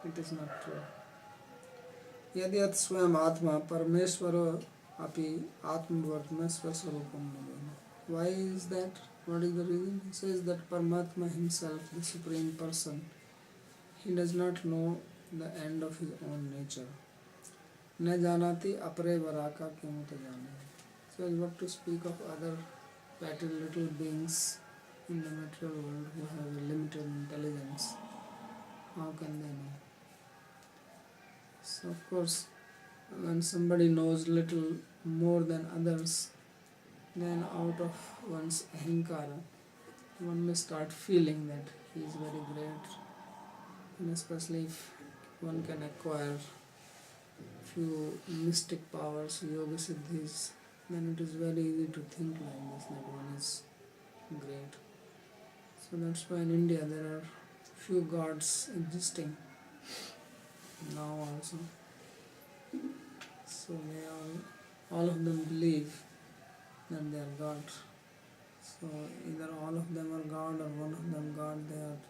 it is not true. यदि यत् स्वयं आत्मा परमेश्वरो अपि आत्मवर्तम स्वस्वरूपम नवेन. Why is that? What is the reason? He says that Paramatma himself, the Supreme Person, he does not know the end of his own nature. न जानाति अपरे वराका किमुत जाने. So what to speak of other petty little beings in the material world who have a limited intelligence? How can they know? So of course, when somebody knows little more than others, then out of one's ahinkara, one may start feeling that he is very great, and especially if one can acquire few mystic powers, yoga siddhis, then it is very easy to think like this, that one is great. So that's why in India there are few gods existing now also. So they all of them believe that they are God. So either all of them are God or one of them God.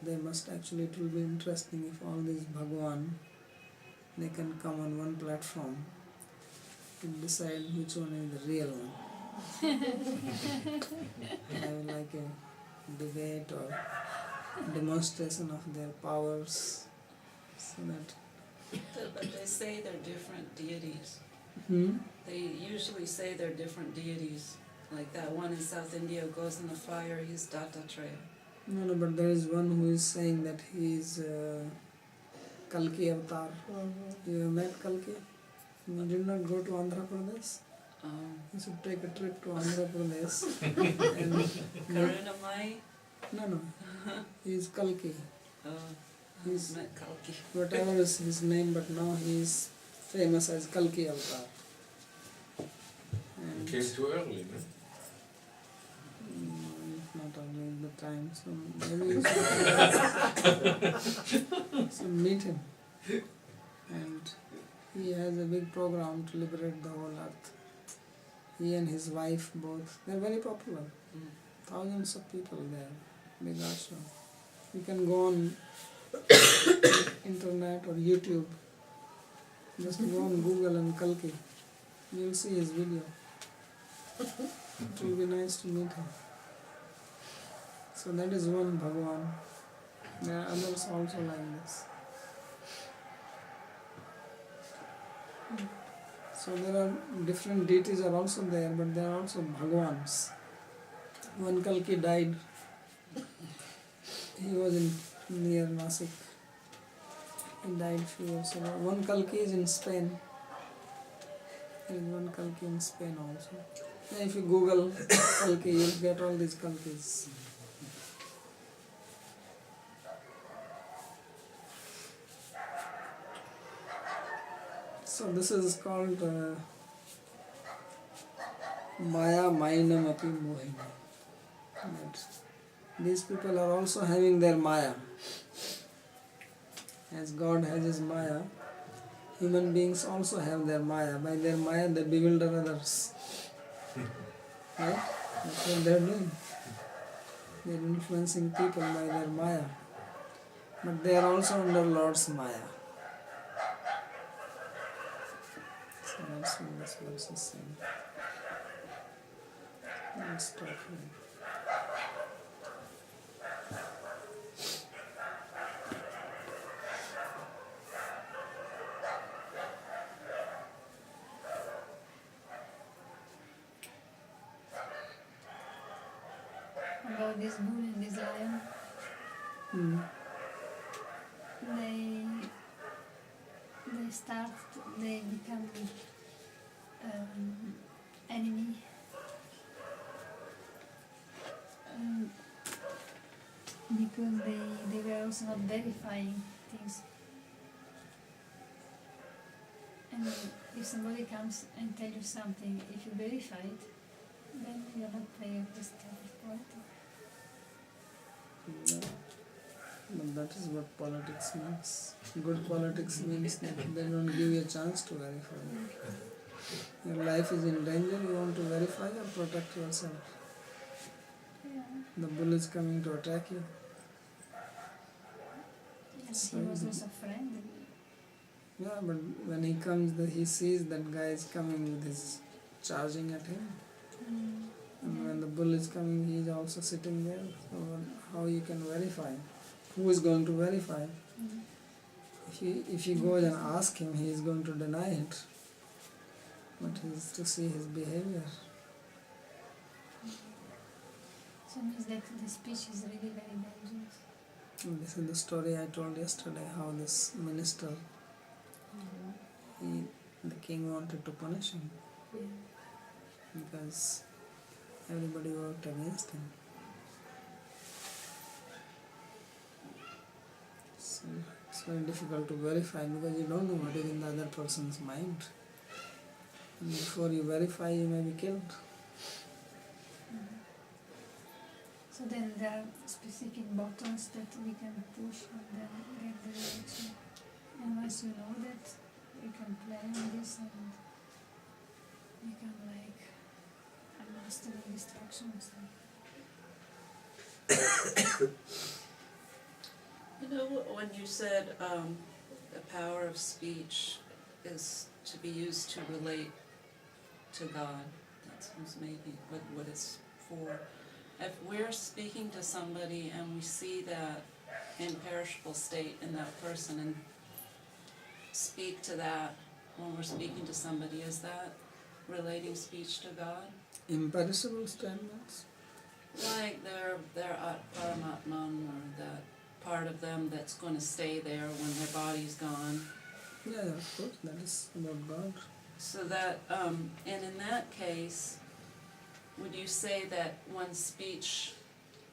They must actually, it will be interesting if all these Bhagwan, they can come on one platform and decide which one is the real one. Have like a debate or demonstration of their powers, so that. But they say they're different deities. Hmm? They usually say they're different deities. Like that one in South India who goes in the fire, he's Dattatreya. No, but there is one who is saying that he is Kalki avatar. You have met Kalki? You did not go to Andhra Pradesh? You should take a trip to Andhra Pradesh. And Karunamai? no, he is Kalki. He's Met Kalki. whatever is his name, but now he is famous as Kalki avatar. He came too early, no? Not not arrange the time, so maybe you should meet him. And he has a big program to liberate the whole earth. He and his wife both, they're very popular. Thousands of people there, big ashram. You can go on internet or YouTube, just go on Google and Kalki. You'll see his video. It will be nice to meet him. So that is one Bhagavan. There are others also like this. So there are different deities are also there, but there are also Bhagavans. One Kalki died. He was in near Nasik. He died few years ago. One Kalki is in Spain. There is one Kalki in Spain also. And if you Google Kalki, you'll get all these Kalkis. So this is called Maya Mainam Api Mohini. But these people are also having their Maya. As God has his Maya, human beings also have their Maya. By their Maya they bewilder others. Right? That's what they're doing. They're influencing people by their Maya. But they are also under Lord's Maya. So that's what this verse is saying. Let's stop here. About this bull and this lion, they become enemy. Because they were also not verifying things. And if somebody comes and tells you something, if you verify it, then you're not playing this type of politics. Yeah. But that is what politics means. Good politics means that they don't give you a chance to verify. Your life is in danger, you want to verify or protect yourself. Yeah. The bull is coming to attack you. Yes, he was also a friend. Yeah, but when he comes, he sees that guy is coming with his charging at him. And when the bull is coming, he is also sitting there. So how you can verify? Who is going to verify? If he goes and asks him, he is going to deny it. But he is to see his behavior. So it means that the speech is really very dangerous. And this is the story I told yesterday, how this minister, the king wanted to punish him because everybody worked against him. So it's very difficult to verify because you don't know what is in the other person's mind. And before you verify, you may be killed. So then there are specific buttons that we can push and then get the reaction. And once you know that, you can play on this and you can master the distractions. You know, when you said the power of speech is to be used to relate to God, that seems maybe what it's for. If we're speaking to somebody and we see that imperishable state in that person and speak to that when we're speaking to somebody, is that relating speech to God? Imperishable statements? Like they're Paramatman, or that part of them that's going to stay there when their body's gone. Yeah, of course, that is about God. So that, and in that case, would you say that one's speech,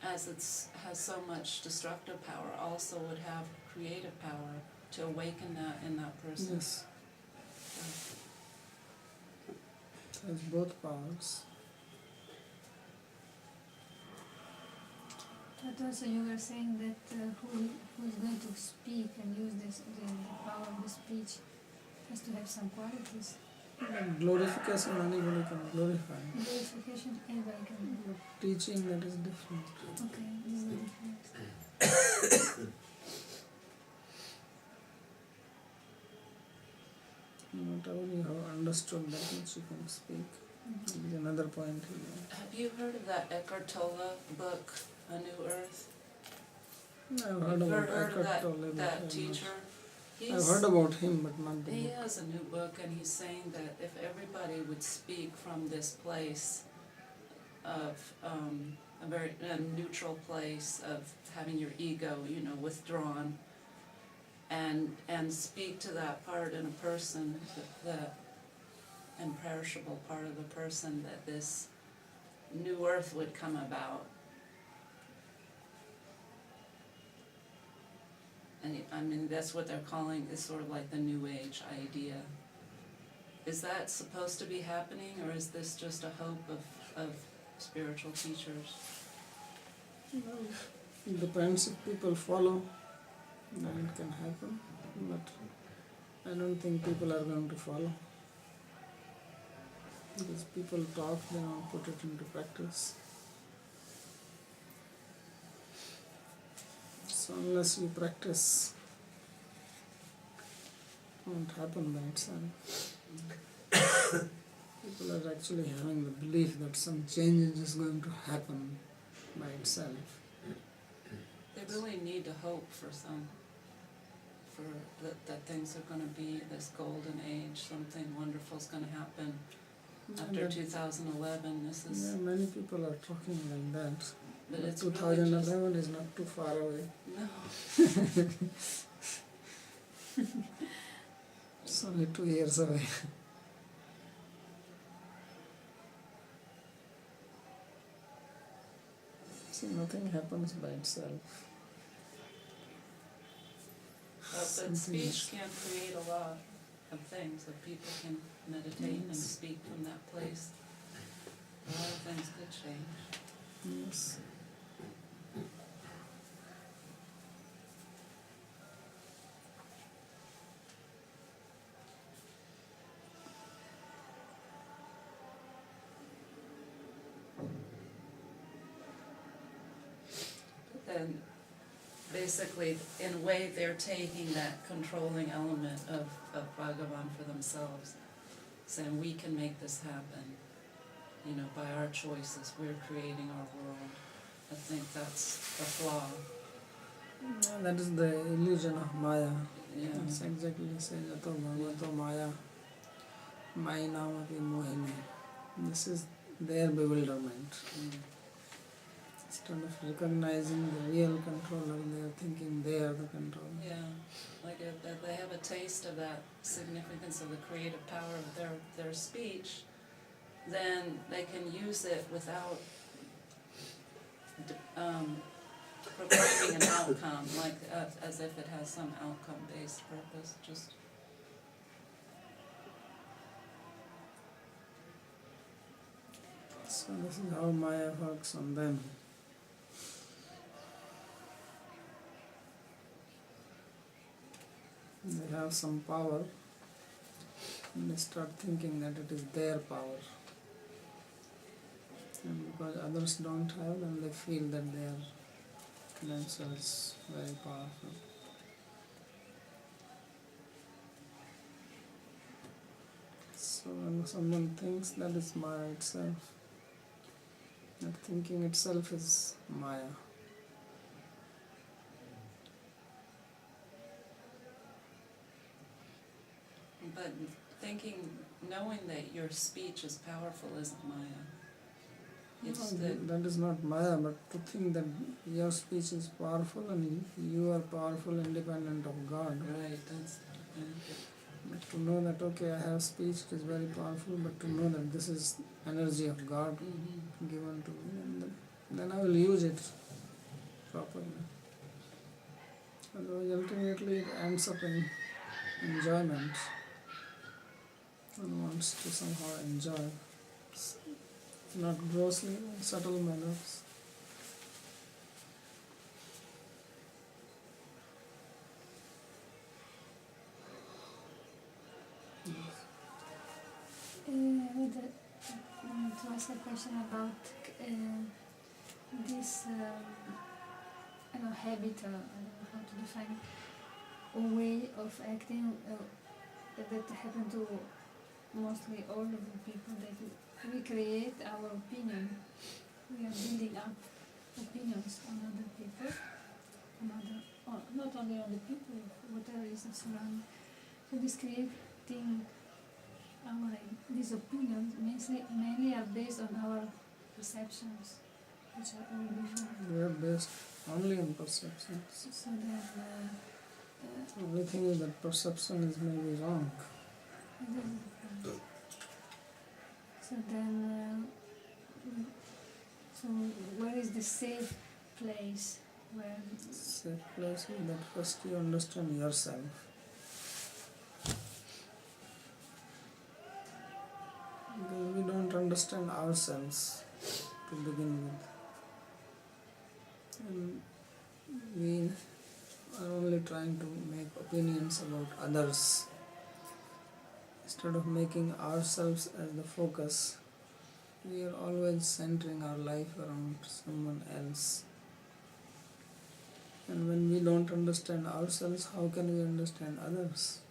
as it has so much destructive power, also would have creative power to awaken that in that person? Yes. It has both powers. But also you were saying that who is going to speak and use the power of the speech has to have some qualities. But glorification, anybody can glorify. Glorification, anybody can do. Teaching, that is different. Okay, this is the difference. Whatever you have understood, that much you can speak. Mhm. Is another point here. Have you heard of that Eckhart Tolle book, A New Earth? I've heard You've about heard of Eckhart Tolle, but that I've teacher? not- I've heard about him, but not the He book. has a new book, and he's saying that if everybody would speak from this place of a very neutral place of having your ego, withdrawn, and speak to that part in a person, the imperishable part of the person, that this new earth would come about. And that's what they're calling, is sort of like the new age idea. Is that supposed to be happening, or is this just a hope of spiritual teachers? Well, it depends if people follow, then it can happen. But I don't think people are going to follow. Because people talk, they don't put it into practice. So unless you practice, it won't happen by itself. People are actually having the belief that some change is going to happen by itself. They really need to hope for that things are gonna be this golden age, something wonderful's gonna happen after And 2011. This yeah, is, many people are talking like that. but But it's really just, 2011 is not too far away. no, It's only 2 years away. See, nothing happens by itself. but Something speech is- can create a lot of things, that people can meditate and Yes. speak from that place. A lot of things could change. Yes. Then, basically, in a way, they're taking that controlling element of Bhagavan for themselves, saying, we can make this happen, by our choices, we're creating our world. I think that's a flaw, Yeah, that is the illusion of Maya. yeah. It's exactly the same. Jato Bhagavato Maya, Mayinamapi Mohini. This is their bewilderment. Mm. Instead of recognizing the real controller, they are thinking they are the controller. Yeah, like if they have a taste of that significance of the creative power of their speech, then they can use it without proclaiming an outcome, like as if it has some outcome-based purpose, just. So this is how Maya works on them. They have some power and they start thinking that it is their power. And because others don't have, then they feel that they are themselves very powerful. So when someone thinks, that is Maya itself. That thinking itself is Maya. But knowing that your speech is powerful isn't Maya. It's No, the, that is not Maya, but to think that your speech is powerful and you are powerful independent of God. right, that's, But to know that, okay, I have speech, it is very powerful, but to know that this is energy of God mhm. given to me, and then I will use it properly. Otherwise, ultimately it ends up in enjoyment. One wants to somehow enjoy, not grossly, in subtle manners. ask a question about this habit, I don't know how to define, a way of acting that happen to mostly all of the people, that we create our opinion. We are building up opinions on other people, not only on the people, whatever is surrounding. So this creating these opinions mainly are based on our perceptions, which are all different. They are based only on perceptions. So then, The only thing is that perception is maybe wrong. so then, so where is the safe place where? Safe place is that first you understand yourself. Because we don't understand ourselves to begin with. And we are only trying to make opinions about others. Instead of making ourselves as the focus, we are always centering our life around someone else. And when we don't understand ourselves, how can we understand others?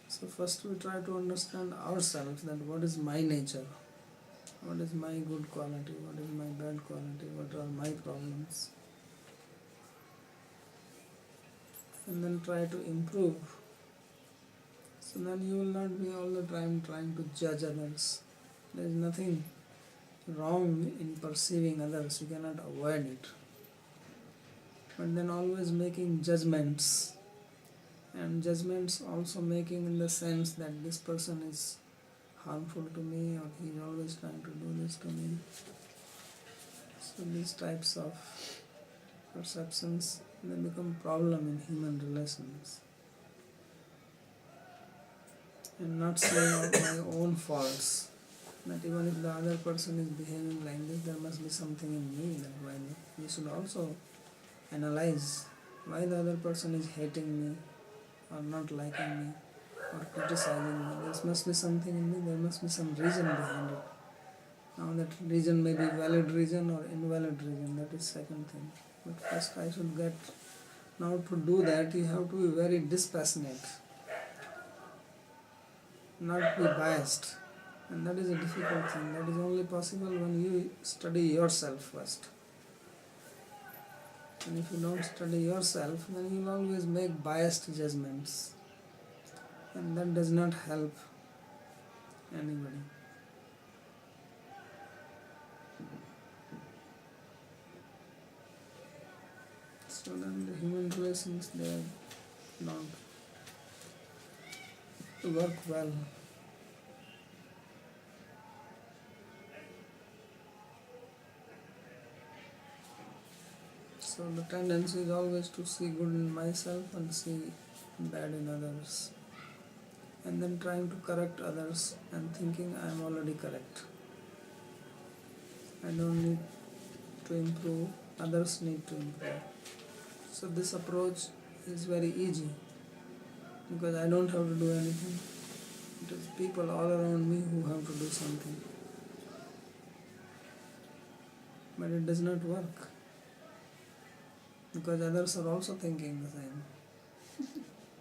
So first we try to understand ourselves, that what is my nature, what is my good quality, what is my bad quality, what are my problems. And then try to improve. So then you will not be all the time trying to judge others. There is nothing wrong in perceiving others, you cannot avoid it. But then always making judgments, and judgments also making in the sense that this person is harmful to me, or he is always trying to do this to me. So these types of perceptions, they become problem in human relations. And not seeing out my own faults, that even if the other person is behaving like this, there must be something in me that why we should also analyze why the other person is hating me or not liking me or criticizing me. There must be something in me, there must be some reason behind it. Now that reason may be valid reason or invalid reason, that is second thing. But first I should get, now to do that you have to be very dispassionate, not be biased. And that is a difficult thing. That is only possible when you study yourself first. And if you don't study yourself, then you will always make biased judgments. And that does not help anybody. So then the human relations, they don't work well. So the tendency is always to see good in myself and see bad in others. And then trying to correct others and thinking I am already correct. I don't need to improve, others need to improve. So this approach is very easy because I don't have to do anything. It is people all around me who have to do something. But it does not work, because others are also thinking the same.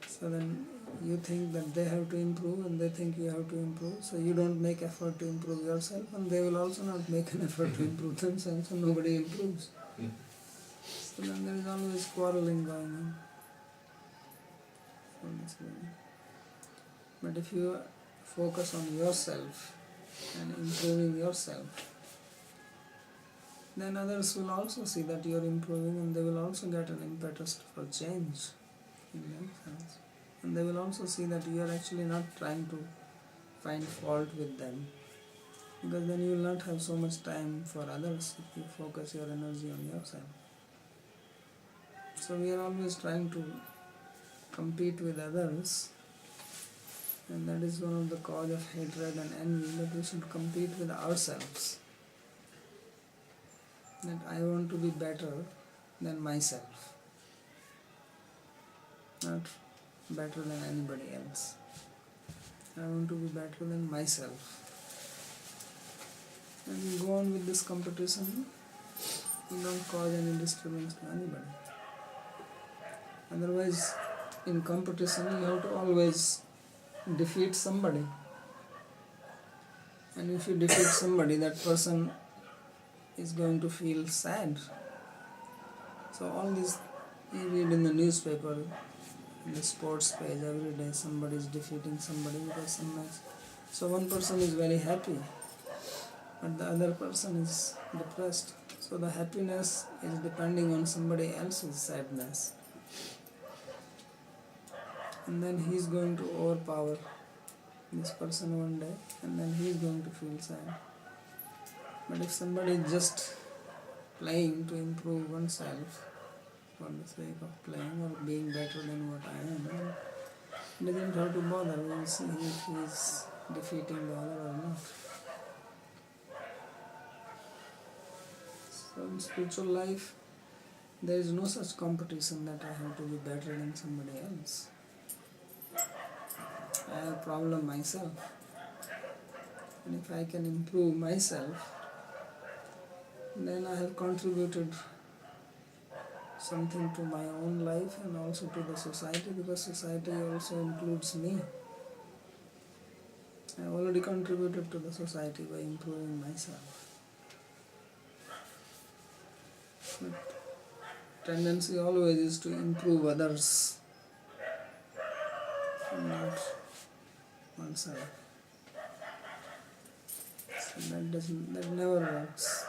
So then you think that they have to improve and they think you have to improve, so you don't make effort to improve yourself, and they will also not make an effort to improve themselves, so nobody improves. So then there is always quarreling going on. But if you focus on yourself and improving yourself, then others will also see that you are improving, and they will also get an impetus for change in themselves. And they will also see that you are actually not trying to find fault with them, because then you will not have so much time for others if you focus your energy on yourself. So we are always trying to compete with others, and that is one of the cause of hatred and envy, that we should compete with ourselves. That I want to be better than myself, not better than anybody else. I want to be better than myself. and you go on with this competition, you don't cause any disturbance to anybody. Otherwise, in competition, you have to always defeat somebody. And if you defeat somebody, that person is going to feel sad. So all this you read in the newspaper, in the sports page, every day somebody is defeating somebody because some match. So one person is very happy, but the other person is depressed. So the happiness is depending on somebody else's sadness. And then he is going to overpower this person one day, and then he is going to feel sad. But if somebody is just playing to improve oneself for the sake of playing or being better than what I am, then he doesn't have to bother. We will see if he is defeating the other or not. So in spiritual life, there is no such competition that I have to be better than somebody else. I have a problem myself, and if I can improve myself, then I have contributed something to my own life and also to the society, because society also includes me. I have already contributed to the society by improving myself. But tendency always is to improve others and not oneself. So that never works.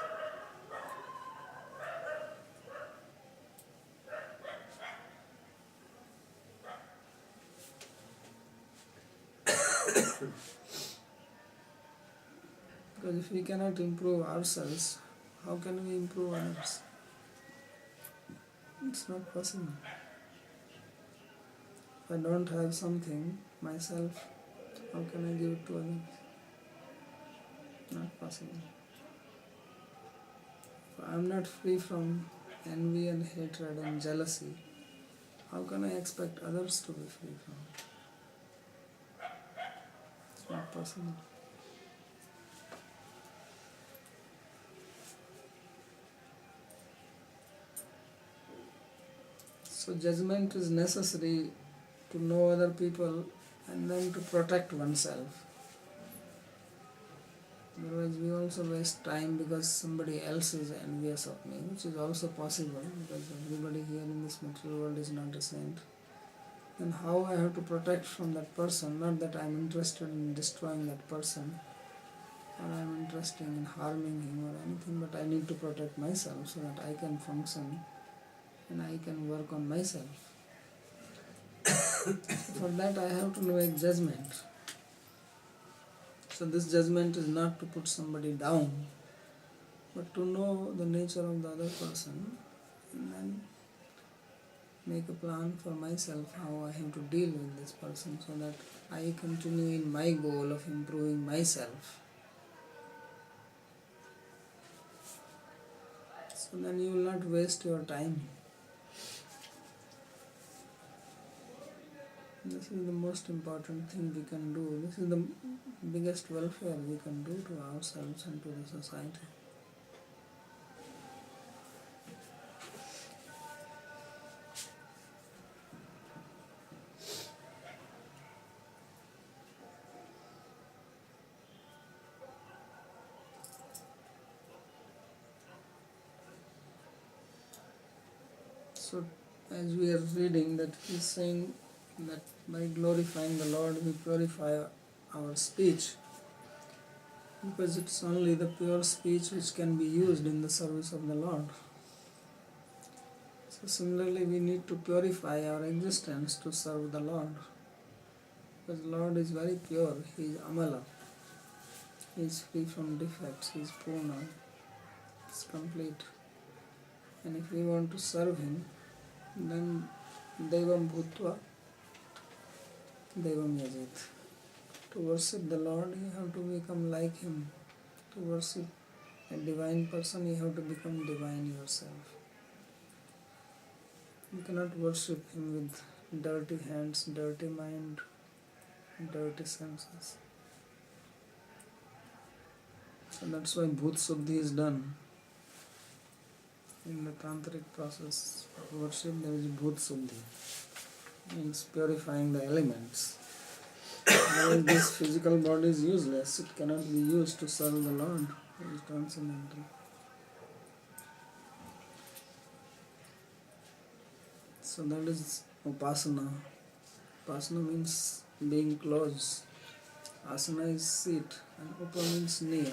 Because if we cannot improve ourselves, how can we improve others? It's not possible. If I don't have something myself, how can I give it to others? Not possible. If I am not free from envy and hatred and jealousy, how can I expect others to be free from it? It's not possible. So judgment is necessary to know other people and then to protect oneself. Otherwise we also waste time because somebody else is envious of me, which is also possible because everybody here in this material world is not a saint. Then how I have to protect from that person, not that I am interested in destroying that person or I am interested in harming him or anything, but I need to protect myself so that I can function and I can work on myself. For that I have to make judgment. So this judgment is not to put somebody down, but to know the nature of the other person and then make a plan for myself how I have to deal with this person so that I continue in my goal of improving myself. So then you will not waste your time. This is the most important thing we can do. This is the biggest welfare we can do to ourselves and to the society. So, as we are reading that he is saying that by glorifying the Lord we purify our speech, because it's only the pure speech which can be used in the service of the Lord. So similarly we need to purify our existence to serve the Lord, because the Lord is very pure, He is Amala, He is free from defects, He is Purna, He is complete. And if we want to serve Him, then Devam Bhutva Devam Yajit. To worship the Lord, you have to become like Him. To worship a divine person, you have to become divine yourself. You cannot worship Him with dirty hands, dirty mind, dirty senses. So that's why Bhut Suddhi is done. In the tantric process of worship, there is Bhut Suddhi. Means purifying the elements. Otherwise, this physical body is useless. It cannot be used to serve the Lord. It is transcendental. So that is upasana. Upasana means being close. Asana is seat and upa means near.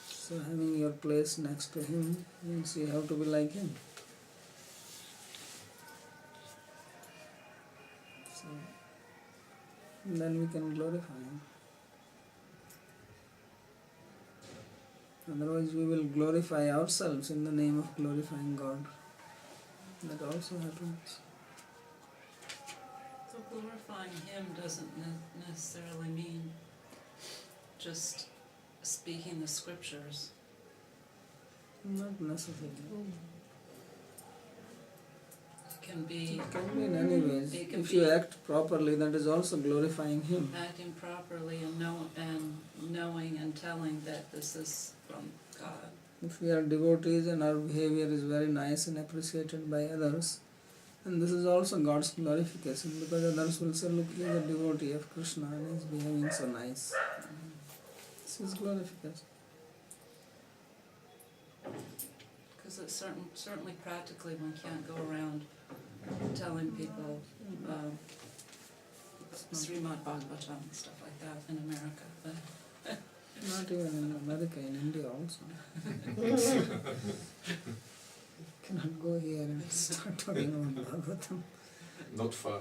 So having your place next to him means you have to be like him. So then we can glorify him. Otherwise we will glorify ourselves in the name of glorifying God. That also happens. So glorifying him doesn't necessarily mean just speaking the scriptures. Not necessarily. It can be It can be in any ways. It can If be- you act properly, that is also glorifying him. acting properly and knowing and telling that this is from God. If we are devotees and our behavior is very nice and appreciated by others, and this is also God's glorification, because others will say, look, he is a devotee of Krishna and he is behaving so nice. This is glorification. Because it's certainly practically one can't go around telling people Srimad Bhagavatam and stuff like that in America. But Not even in America, in India also. Cannot go here and start talking about Bhagavatam. Not far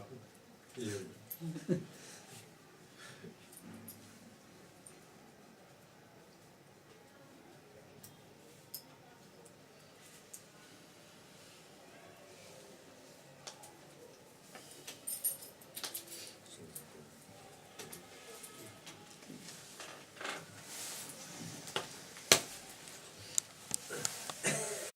here.